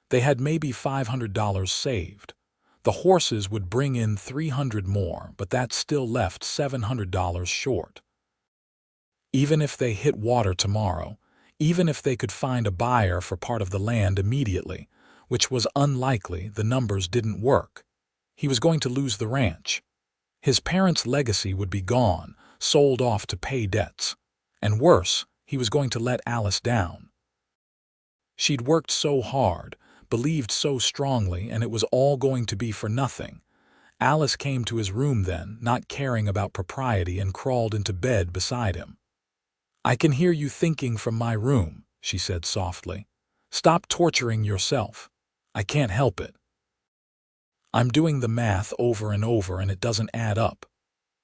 Speaker 1: They had maybe $500 saved. The horses would bring in 300 more, but that still left $700 short. Even if they hit water tomorrow, even if they could find a buyer for part of the land immediately, which was unlikely, the numbers didn't work. He was going to lose the ranch. His parents' legacy would be gone, sold off to pay debts. And worse, he was going to let Alice down. She'd worked so hard, believed so strongly, and it was all going to be for nothing. Alice came to his room then, not caring about propriety, and crawled into bed beside him. "I can hear you thinking from my room," she said softly. "Stop torturing yourself. I can't help it. I'm doing the math over and over, and it doesn't add up.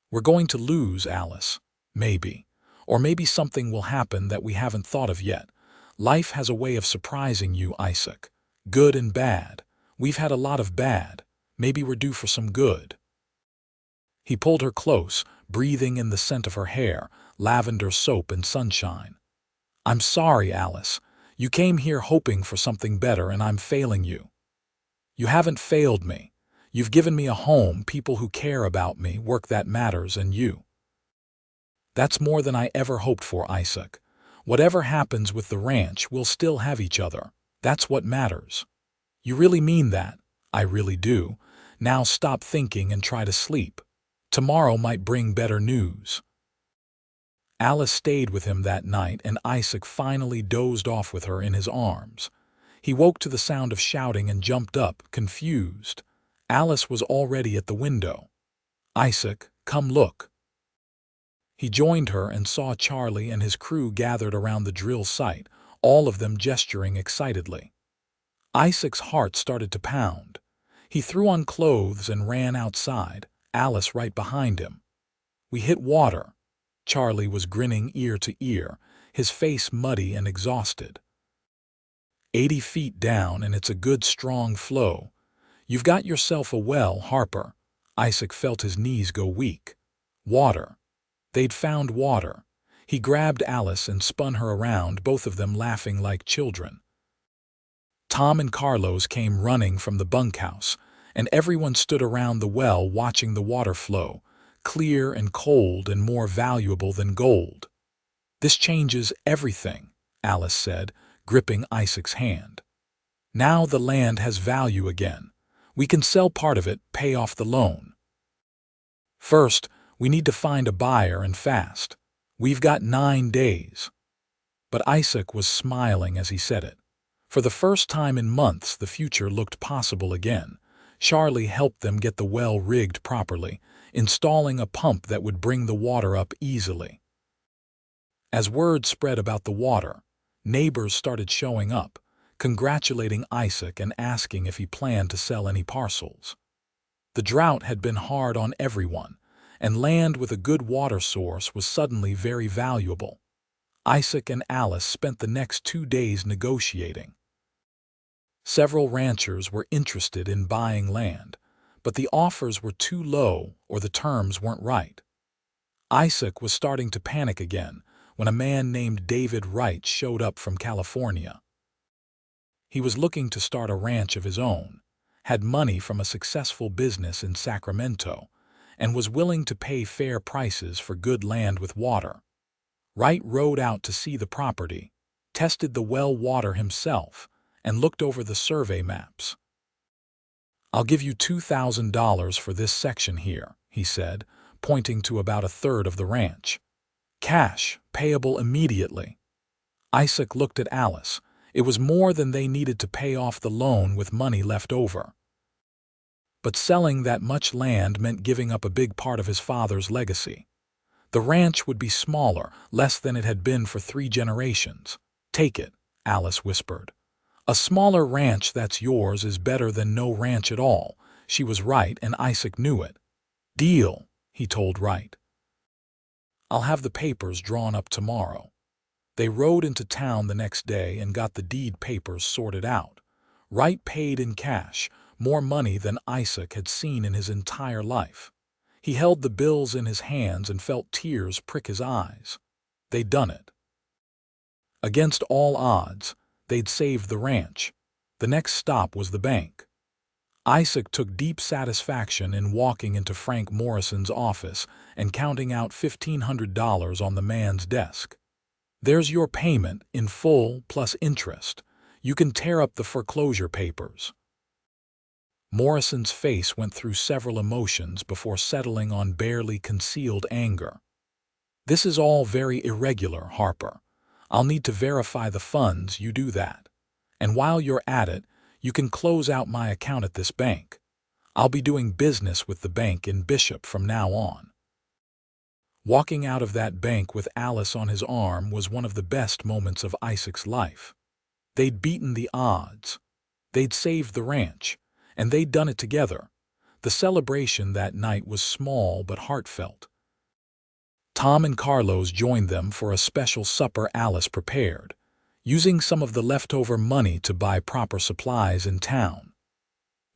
Speaker 1: We're going to lose, Alice. Maybe. Or maybe something will happen that we haven't thought of yet. Life has a way of surprising you, Isaac. Good and bad. We've had a lot of bad. Maybe we're due for some good." He pulled her close, breathing in the scent of her hair, lavender soap and sunshine. "I'm sorry, Alice. You came here hoping for something better, and I'm failing you." "You haven't failed me. You've given me a home, people who care about me, work that matters, and you. That's more than I ever hoped for, Isaac. Whatever happens with the ranch, we'll still have each other. That's what matters. You really mean that? I really do. Now stop thinking and try to sleep. Tomorrow might bring better news. Alice stayed with him that night, and Isaac finally dozed off with her in his arms. He woke to the sound of shouting and jumped up, confused. Alice was already at the window. Isaac, come look. He joined her and saw Charlie and his crew gathered around the drill site, all of them gesturing excitedly. Isaac's heart started to pound. He threw on clothes and ran outside, Alice right behind him. We hit water. Charlie was grinning ear to ear, his face muddy and exhausted. 80 feet down, and it's a good strong flow. You've got yourself a well, Harper. Isaac felt his knees go weak. Water. They'd found water. He grabbed Alice and spun her around, both of them laughing like children. Tom and Carlos came running from the bunkhouse, and everyone stood around the well watching the water flow, clear and cold and more valuable than gold. This changes everything, Alice said, gripping Isaac's hand. Now the land has value again. We can sell part of it, pay off the loan. First, we need to find a buyer, and fast. We've got 9 days. But Isaac was smiling as he said it. For the first time in months, the future looked possible again. Charlie helped them get the well rigged properly, installing a pump that would bring the water up easily. As word spread about the water, neighbors started showing up, congratulating Isaac and asking if he planned to sell any parcels. The drought had been hard on everyone, and land with a good water source was suddenly very valuable. Isaac and Alice spent the next 2 days negotiating. Several ranchers were interested in buying land, but the offers were too low or the terms weren't right. Isaac was starting to panic again when a man named David Wright showed up from California. He was looking to start a ranch of his own, had money from a successful business in Sacramento, and was willing to pay fair prices for good land with water. Wright rode out to see the property, tested the well water himself, and looked over the survey maps. "I'll give you $2,000 for this section here," he said, pointing to about a third of the ranch. "Cash, payable immediately." Isaac looked at Alice. It was more than they needed to pay off the loan with money left over. But selling that much land meant giving up a big part of his father's legacy. The ranch would be smaller, less than it had been for 3 generations. "Take it," Alice whispered. "A smaller ranch that's yours is better than no ranch at all." She was right, and Isaac knew it. "Deal," he told Wright. "I'll have the papers drawn up tomorrow." They rode into town the next day and got the deed papers sorted out. Wright paid in cash, more money than Isaac had seen in his entire life. He held the bills in his hands and felt tears prick his eyes. They'd done it. Against all odds, they'd saved the ranch. The next stop was the bank. Isaac took deep satisfaction in walking into Frank Morrison's office and counting out $1,500 on the man's desk. "There's your payment, in full plus interest. You can tear up the foreclosure papers." Morrison's face went through several emotions before settling on barely concealed anger. "This is all very irregular, Harper. I'll need to verify the funds, you do that. And while you're at it, you can close out my account at this bank. I'll be doing business with the bank in Bishop from now on." Walking out of that bank with Alice on his arm was one of the best moments of Isaac's life. They'd beaten the odds. They'd saved the ranch, and they'd done it together. The celebration that night was small but heartfelt. Tom and Carlos joined them for a special supper Alice prepared, using some of the leftover money to buy proper supplies in town.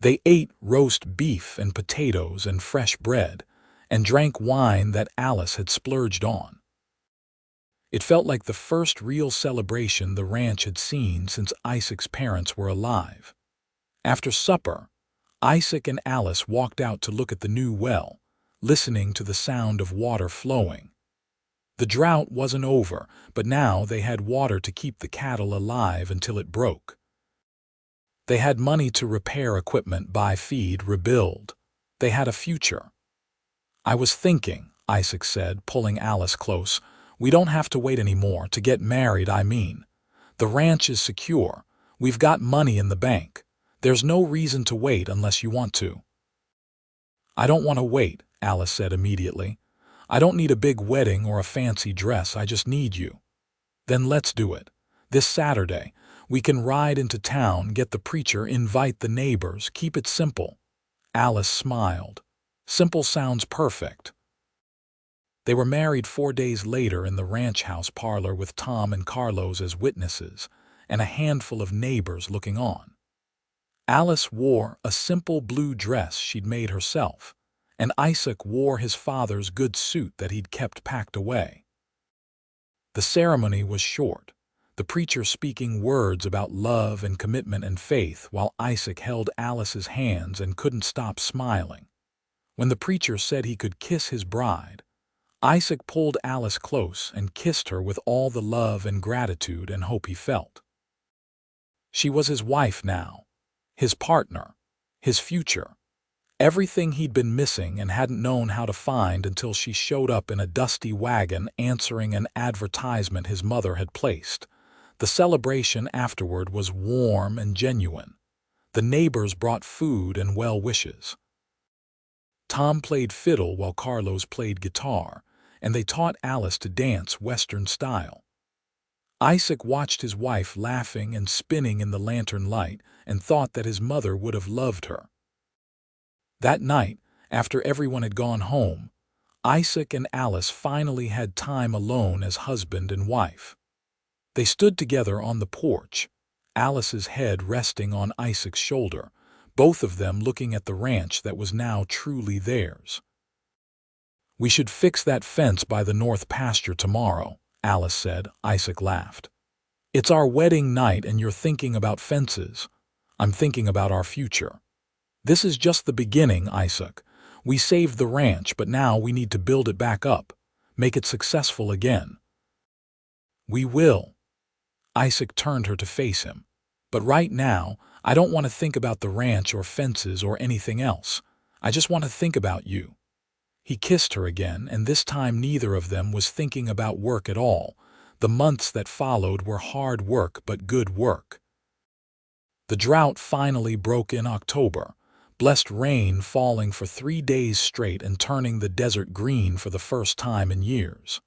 Speaker 1: They ate roast beef and potatoes and fresh bread, and drank wine that Alice had splurged on. It felt like the first real celebration the ranch had seen since Isaac's parents were alive. After supper, Isaac and Alice walked out to look at the new well, listening to the sound of water flowing. The drought wasn't over, but now they had water to keep the cattle alive until it broke. They had money to repair equipment, buy feed, rebuild. They had a future. "I was thinking," Isaac said, pulling Alice close, "we don't have to wait anymore to get married, I mean. The ranch is secure. We've got money in the bank. There's no reason to wait unless you want to." "I don't want to wait," Alice said immediately. "I don't need a big wedding or a fancy dress, I just need you." "Then let's do it. This Saturday, we can ride into town, get the preacher, invite the neighbors, keep it simple." Alice smiled. Simple sounds perfect. They were married 4 days later in the ranch house parlor with Tom and Carlos as witnesses, and a handful of neighbors looking on. Alice wore a simple blue dress she'd made herself, and Isaac wore his father's good suit that he'd kept packed away. The ceremony was short, the preacher speaking words about love and commitment and faith while Isaac held Alice's hands and couldn't stop smiling. When the preacher said he could kiss his bride, Isaac pulled Alice close and kissed her with all the love and gratitude and hope he felt. She was his wife now, his partner, his future, everything he'd been missing and hadn't known how to find until she showed up in a dusty wagon answering an advertisement his mother had placed. The celebration afterward was warm and genuine. The neighbors brought food and well wishes. Tom played fiddle while Carlos played guitar, and they taught Alice to dance Western style. Isaac watched his wife laughing and spinning in the lantern light and thought that his mother would have loved her. That night, after everyone had gone home, Isaac and Alice finally had time alone as husband and wife. They stood together on the porch, Alice's head resting on Isaac's shoulder, both of them looking at the ranch that was now truly theirs. "We should fix that fence by the north pasture tomorrow," Alice said. Isaac laughed. "It's our wedding night and you're thinking about fences. I'm thinking about our future. This is just the beginning, Isaac. We saved the ranch, but now we need to build it back up, make it successful again." "We will." Isaac turned her to face him. "But right now, I don't want to think about the ranch or fences or anything else. I just want to think about you." He kissed her again, and this time neither of them was thinking about work at all. The months that followed were hard work, but good work. The drought finally broke in October, blessed rain falling for 3 days straight and turning the desert green for the first time in years.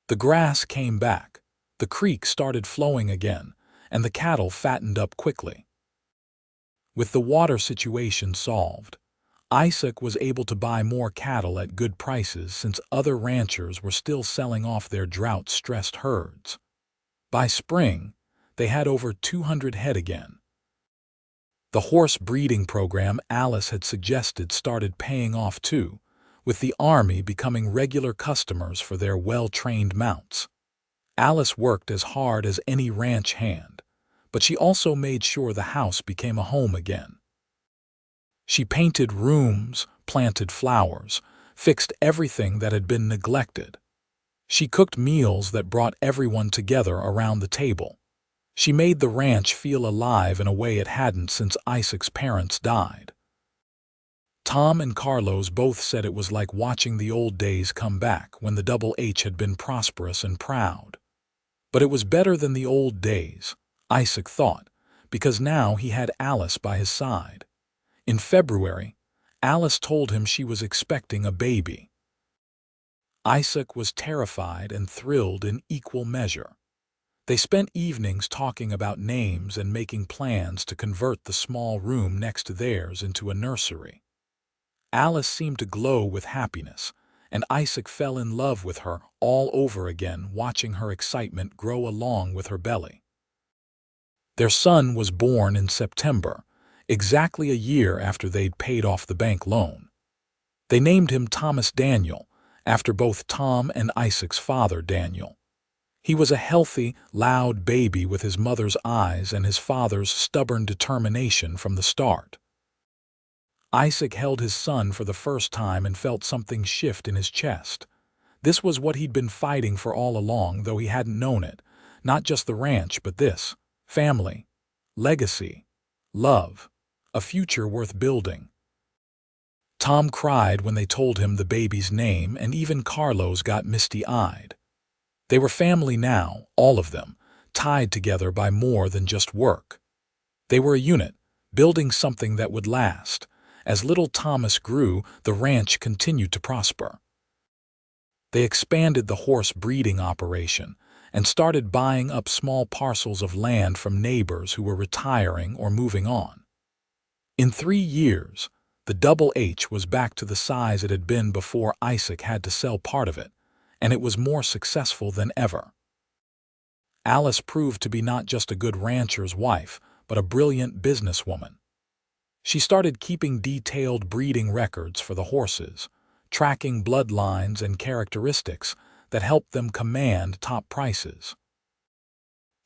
Speaker 1: The grass came back, the creek started flowing again, and the cattle fattened up quickly. With the water situation solved, Isaac was able to buy more cattle at good prices since other ranchers were still selling off their drought-stressed herds. By spring, they had over 200 head again. The horse breeding program Alice had suggested started paying off too, with the army becoming regular customers for their well-trained mounts. Alice worked as hard as any ranch hand, but she also made sure the house became a home again. She painted rooms, planted flowers, fixed everything that had been neglected. She cooked meals that brought everyone together around the table. She made the ranch feel alive in a way it hadn't since Isaac's parents died. Tom and Carlos both said it was like watching the old days come back when the Double H had been prosperous and proud. But it was better than the old days, Isaac thought, because now he had Alice by his side. In February, Alice told him she was expecting a baby. Isaac was terrified and thrilled in equal measure. They spent evenings talking about names and making plans to convert the small room next to theirs into a nursery. Alice seemed to glow with happiness, and Isaac fell in love with her all over again, watching her excitement grow along with her belly. Their son was born in September, exactly a year after they'd paid off the bank loan. They named him Thomas Daniel, after both Tom and Isaac's father, Daniel. He was a healthy, loud baby with his mother's eyes and his father's stubborn determination from the start. Isaac held his son for the first time and felt something shift in his chest. This was what he'd been fighting for all along, though he hadn't known it. Not just the ranch, but this. Family. Legacy. Love. A future worth building. Tom cried when they told him the baby's name, and even Carlos got misty-eyed. They were family now, all of them, tied together by more than just work. They were a unit, building something that would last. As little Thomas grew, the ranch continued to prosper. They expanded the horse breeding operation and started buying up small parcels of land from neighbors who were retiring or moving on. In 3 years, the Double H was back to the size it had been before Isaac had to sell part of it, and it was more successful than ever. Alice proved to be not just a good rancher's wife, but a brilliant businesswoman. She started keeping detailed breeding records for the horses, tracking bloodlines and characteristics that helped them command top prices.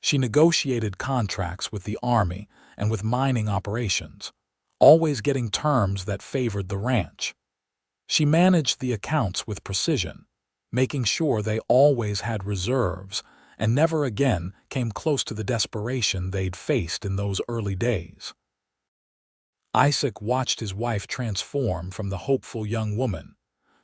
Speaker 1: She negotiated contracts with the army and with mining operations, always getting terms that favored the ranch. She managed the accounts with precision, making sure they always had reserves and never again came close to the desperation they'd faced in those early days. Isaac watched his wife transform from the hopeful young woman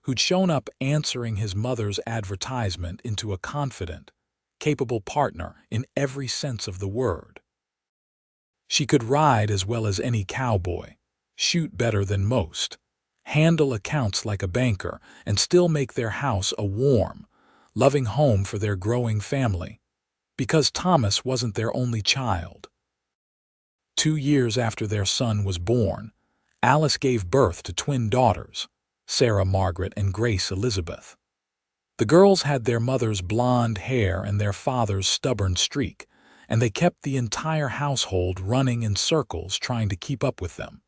Speaker 1: who'd shown up answering his mother's advertisement into a confident, capable partner in every sense of the word. She could ride as well as any cowboy, shoot better than most, handle accounts like a banker, and still make their house a warm, loving home for their growing family, because Thomas wasn't their only child. 2 years after their son was born, Alice gave birth to twin daughters, Sarah Margaret and Grace Elizabeth. The girls had their mother's blonde hair and their father's stubborn streak, and they kept the entire household running in circles trying to keep up with them.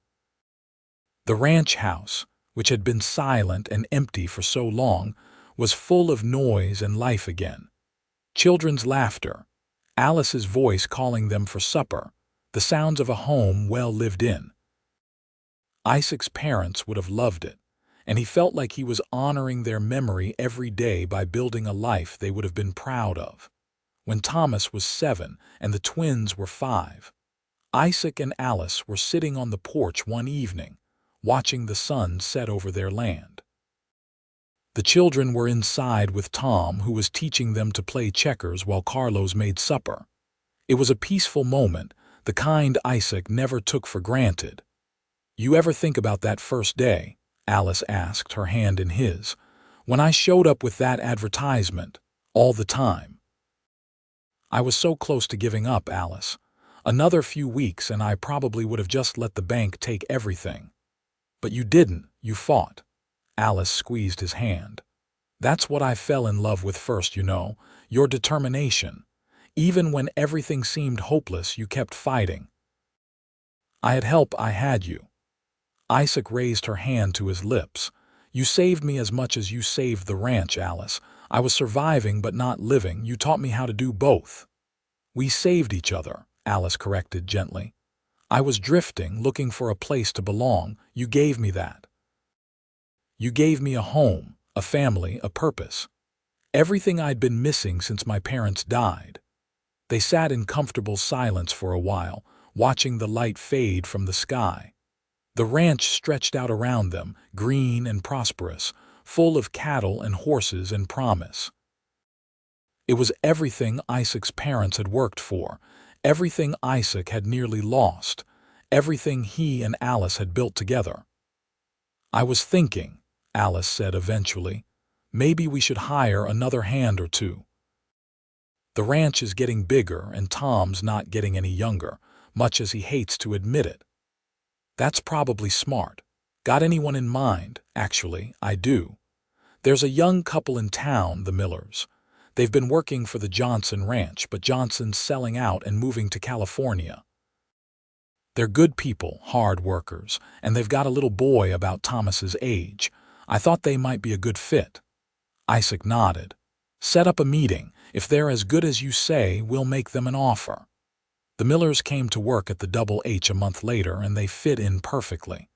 Speaker 1: The ranch house, which had been silent and empty for so long, was full of noise and life again. Children's laughter, Alice's voice calling them for supper, the sounds of a home well lived in. Isaac's parents would have loved it, and he felt like he was honoring their memory every day by building a life they would have been proud of. When Thomas was 7 and the twins were 5, Isaac and Alice were sitting on the porch one evening, watching the sun set over their land. The children were inside with Tom, who was teaching them to play checkers while Carlos made supper. It was a peaceful moment, the kind Isaac never took for granted. "You ever think about that first day?" Alice asked, her hand in his. "When I showed up with that advertisement, all the time." "I was so close to giving up, Alice. Another few weeks and I probably would have just let the bank take everything. But you didn't, you fought." Alice squeezed his hand. "That's what I fell in love with first, you know, your determination. Even when everything seemed hopeless, you kept fighting." "I had help, I had you." Isaac raised her hand to his lips. "You saved me as much as you saved the ranch, Alice. I was surviving but not living. You taught me how to do both." "We saved each other," Alice corrected gently. "I was drifting, looking for a place to belong. You gave me that. You gave me a home, a family, a purpose. Everything I'd been missing since my parents died." They sat in comfortable silence for a while, watching the light fade from the sky. The ranch stretched out around them, green and prosperous, full of cattle and horses and promise. It was everything Isaac's parents had worked for, everything Isaac had nearly lost, everything he and Alice had built together. "I was thinking," Alice said eventually, "maybe we should hire another hand or two. The ranch is getting bigger and Tom's not getting any younger, much as he hates to admit it." "That's probably smart. Got anyone in mind?" "Actually, I do. There's a young couple in town, the Millers. They've been working for the Johnson Ranch, but Johnson's selling out and moving to California. They're good people, hard workers, and they've got a little boy about Thomas's age. I thought they might be a good fit." Isaac nodded. "Set up a meeting. If they're as good as you say, we'll make them an offer." The Millers came to work at the Double H a month later, and they fit in perfectly.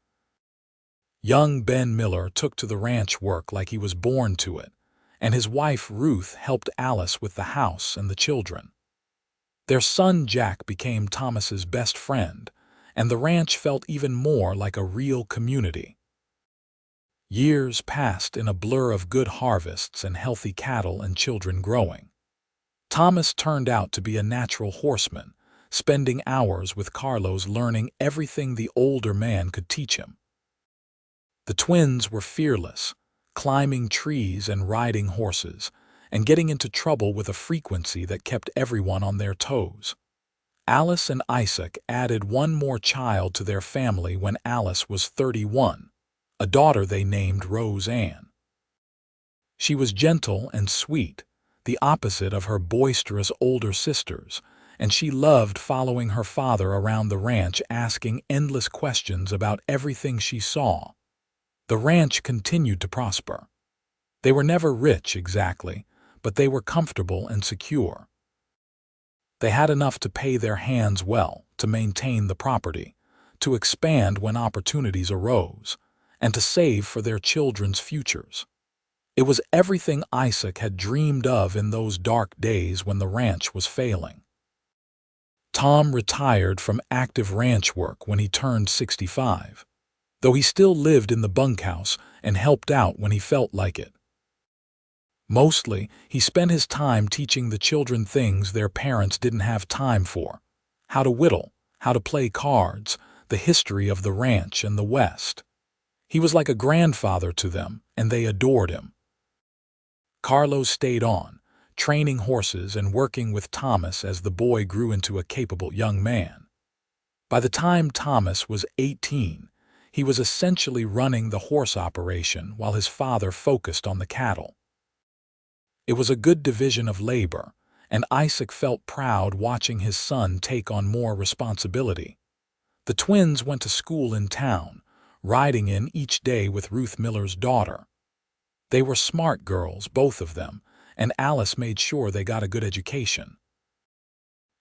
Speaker 1: Young Ben Miller took to the ranch work like he was born to it, and his wife Ruth helped Alice with the house and the children. Their son Jack became Thomas's best friend, and the ranch felt even more like a real community. Years passed in a blur of good harvests and healthy cattle and children growing. Thomas turned out to be a natural horseman, spending hours with Carlos learning everything the older man could teach him. The twins were fearless, climbing trees and riding horses, and getting into trouble with a frequency that kept everyone on their toes. Alice and Isaac added one more child to their family when Alice was 31, a daughter they named Rose Ann. She was gentle and sweet, the opposite of her boisterous older sisters, and she loved following her father around the ranch asking endless questions about everything she saw. The ranch continued to prosper. They were never rich exactly, but they were comfortable and secure. They had enough to pay their hands well, to maintain the property, to expand when opportunities arose, and to save for their children's futures. It was everything Isaac had dreamed of in those dark days when the ranch was failing. Tom retired from active ranch work when he turned 65, though he still lived in the bunkhouse and helped out when he felt like it. Mostly, he spent his time teaching the children things their parents didn't have time for: how to whittle, how to play cards, the history of the ranch and the West. He was like a grandfather to them, and they adored him. Carlos stayed on, training horses and working with Thomas as the boy grew into a capable young man. By the time Thomas was 18, he was essentially running the horse operation while his father focused on the cattle. It was a good division of labor, and Isaac felt proud watching his son take on more responsibility. The twins went to school in town, riding in each day with Ruth Miller's daughter. They were smart girls, both of them, and Alice made sure they got a good education.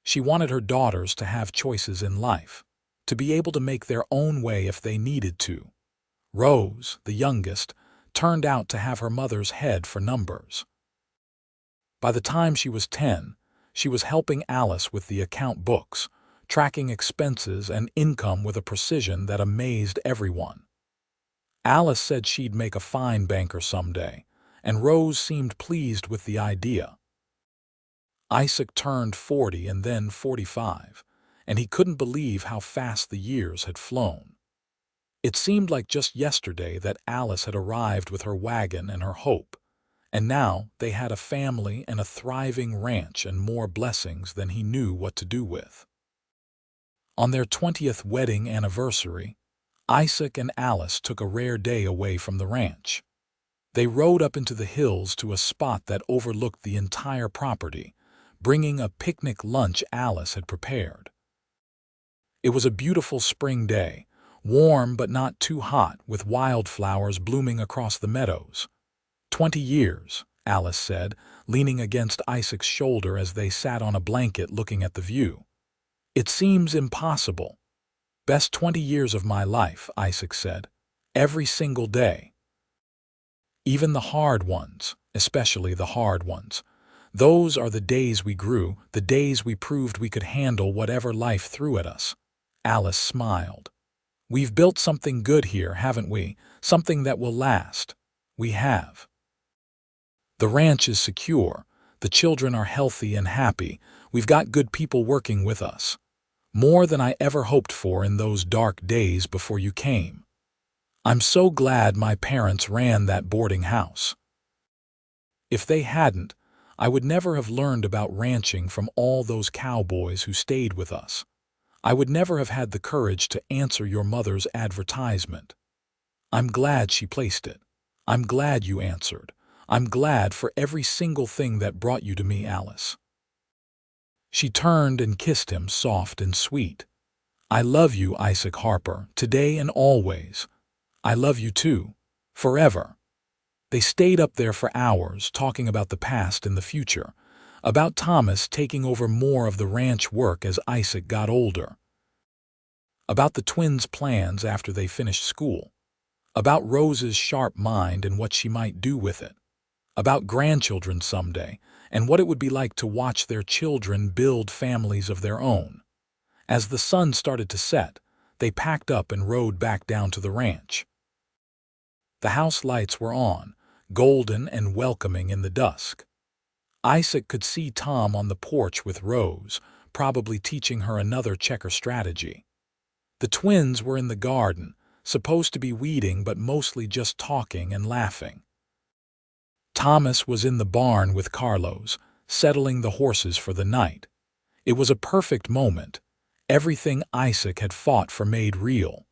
Speaker 1: She wanted her daughters to have choices in life, to be able to make their own way if they needed to. Rose, the youngest, turned out to have her mother's head for numbers. By the time she was 10, she was helping Alice with the account books, tracking expenses and income with a precision that amazed everyone. Alice said she'd make a fine banker someday, and Rose seemed pleased with the idea. Isaac turned 40 and then 45, and he couldn't believe how fast the years had flown. It seemed like just yesterday that Alice had arrived with her wagon and her hope, and now they had a family and a thriving ranch and more blessings than he knew what to do with. On their 20th wedding anniversary, Isaac and Alice took a rare day away from the ranch. They rode up into the hills to a spot that overlooked the entire property, bringing a picnic lunch Alice had prepared. It was a beautiful spring day, warm but not too hot, with wildflowers blooming across the meadows. 20 years, Alice said, leaning against Isaac's shoulder as they sat on a blanket looking at the view. It seems impossible. Best 20 years of my life, Isaac said. Every single day. Even the hard ones, especially the hard ones. Those are the days we grew, the days we proved we could handle whatever life threw at us. Alice smiled. We've built something good here, haven't we? Something that will last. We have. The ranch is secure. The children are healthy and happy. We've got good people working with us. More than I ever hoped for in those dark days before you came. I'm so glad my parents ran that boarding house. If they hadn't, I would never have learned about ranching from all those cowboys who stayed with us. I would never have had the courage to answer your mother's advertisement. I'm glad she placed it. I'm glad you answered. I'm glad for every single thing that brought you to me, Alice. She turned and kissed him soft and sweet. I love you, Isaac Harper, today and always. I love you too, forever. They stayed up there for hours talking about the past and the future, about Thomas taking over more of the ranch work as Isaac got older, about the twins' plans after they finished school. about Rose's sharp mind and what she might do with it, about grandchildren someday and what it would be like to watch their children build families of their own. As the sun started to set, they packed up and rode back down to the ranch. The house lights were on, golden and welcoming in the dusk. Isaac could see Tom on the porch with Rose, probably teaching her another checker strategy. The twins were in the garden, supposed to be weeding but mostly just talking and laughing. Thomas was in the barn with Carlos, settling the horses for the night. It was a perfect moment, everything Isaac had fought for made real.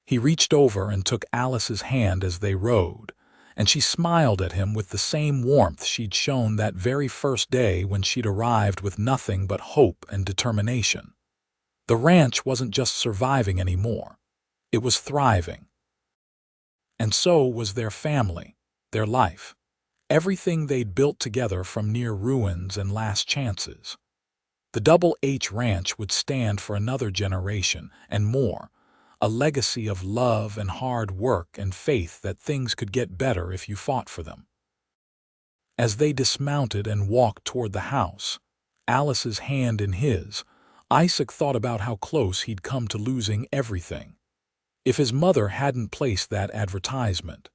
Speaker 1: He reached over and took Alice's hand as they rode, and she smiled at him with the same warmth she'd shown that very first day when she'd arrived with nothing but hope and determination. The ranch wasn't just surviving anymore. It was thriving. And so was their family, their life, everything they'd built together from near ruins and last chances. The Double H Ranch would stand for another generation and more, a legacy of love and hard work and faith that things could get better if you fought for them. As they dismounted and walked toward the house, Alice's hand in his, Isaac thought about how close he'd come to losing everything. If his mother hadn't placed that advertisement,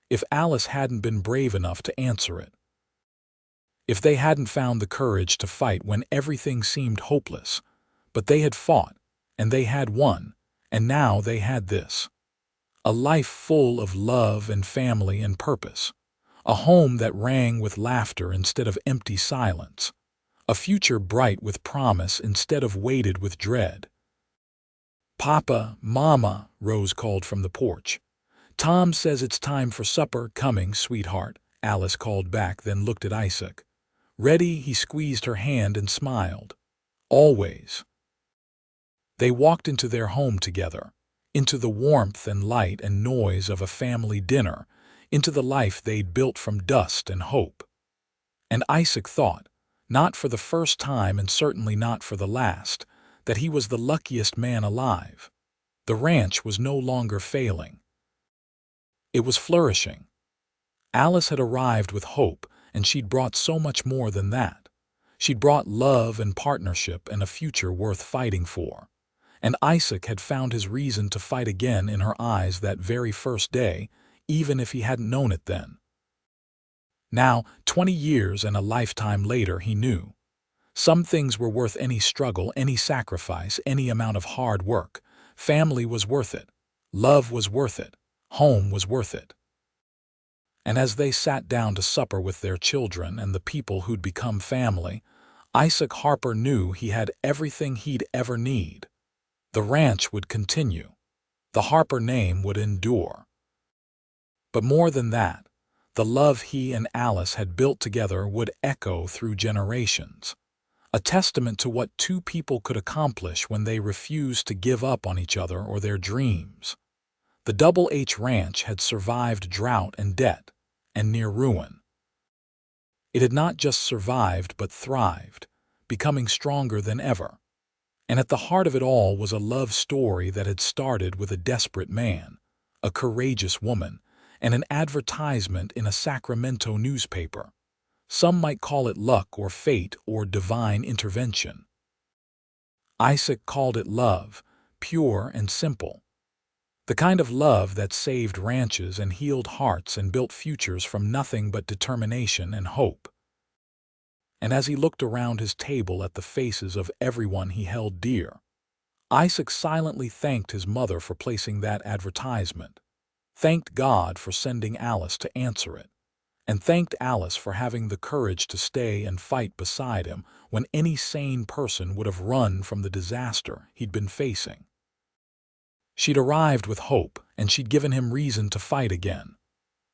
Speaker 1: if Alice hadn't been brave enough to answer it, if they hadn't found the courage to fight when everything seemed hopeless, but they had fought, and they had won, and now they had this. A life full of love and family and purpose, a home that rang with laughter instead of empty silence, a future bright with promise instead of weighted with dread. "Papa, Mama," Rose called from the porch. "Tom says it's time for supper. Coming, sweetheart," Alice called back, then looked at Isaac. Ready, he squeezed her hand and smiled. Always. They walked into their home together, into the warmth and light and noise of a family dinner, into the life they'd built from dust and hope. And Isaac thought, not for the first time and certainly not for the last, that he was the luckiest man alive. The ranch was no longer failing. It was flourishing. Alice had arrived with hope, and she'd brought so much more than that. She'd brought love and partnership and a future worth fighting for. And Isaac had found his reason to fight again in her eyes that very first day, even if he hadn't known it then. Now, 20 years and a lifetime later, he knew. Some things were worth any struggle, any sacrifice, any amount of hard work. Family was worth it. Love was worth it. Home was worth it. And as they sat down to supper with their children and the people who'd become family, Isaac Harper knew he had everything he'd ever need. The ranch would continue. The Harper name would endure. But more than that, the love he and Alice had built together would echo through generations, a testament to what two people could accomplish when they refused to give up on each other or their dreams. The Double H Ranch had survived drought and debt, and near ruin. It had not just survived but thrived, becoming stronger than ever. And at the heart of it all was a love story that had started with a desperate man, a courageous woman, and an advertisement in a Sacramento newspaper. Some might call it luck or fate or divine intervention. Isaac called it love, pure and simple. The kind of love that saved ranches and healed hearts and built futures from nothing but determination and hope. And as he looked around his table at the faces of everyone he held dear, Isaac silently thanked his mother for placing that advertisement, thanked God for sending Alice to answer it, and thanked Alice for having the courage to stay and fight beside him when any sane person would have run from the disaster he'd been facing. She'd arrived with hope, and she'd given him reason to fight again.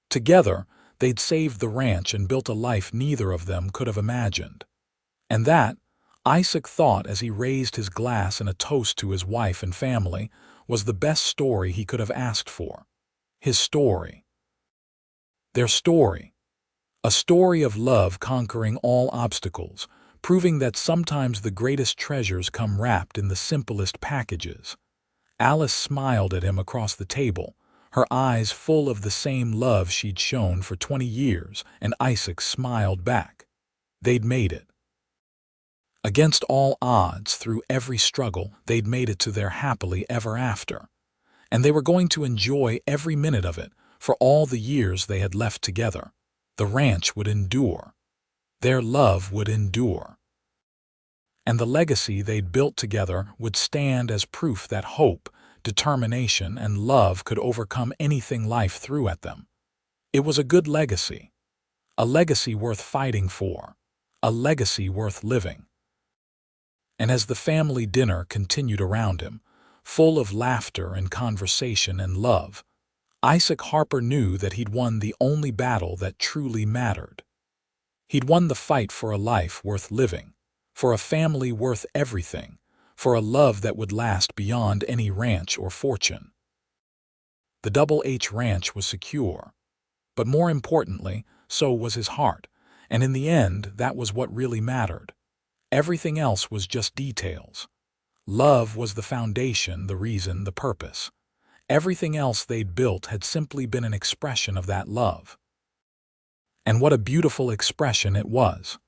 Speaker 1: Together, they'd saved the ranch and built a life neither of them could have imagined. And that, Isaac thought as he raised his glass in a toast to his wife and family, was the best story he could have asked for. His story. Their story. A story of love conquering all obstacles, proving that sometimes the greatest treasures come wrapped in the simplest packages. Alice smiled at him across the table, her eyes full of the same love she'd shown for 20 years, and Isaac smiled back. They'd made it. Against all odds, through every struggle, they'd made it to their happily ever after. And they were going to enjoy every minute of it for all the years they had left together. The ranch would endure. Their love would endure. And the legacy they'd built together would stand as proof that hope, determination, and love could overcome anything life threw at them. It was a good legacy. A legacy worth fighting for. A legacy worth living. And as the family dinner continued around him, full of laughter and conversation and love, Isaac Harper knew that he'd won the only battle that truly mattered. He'd won the fight for a life worth living, for a family worth everything, for a love that would last beyond any ranch or fortune. The Double H Ranch was secure, but more importantly, so was his heart, and in the end, that was what really mattered. Everything else was just details. Love was the foundation, the reason, the purpose. Everything else they'd built had simply been an expression of that love. And what a beautiful expression it was.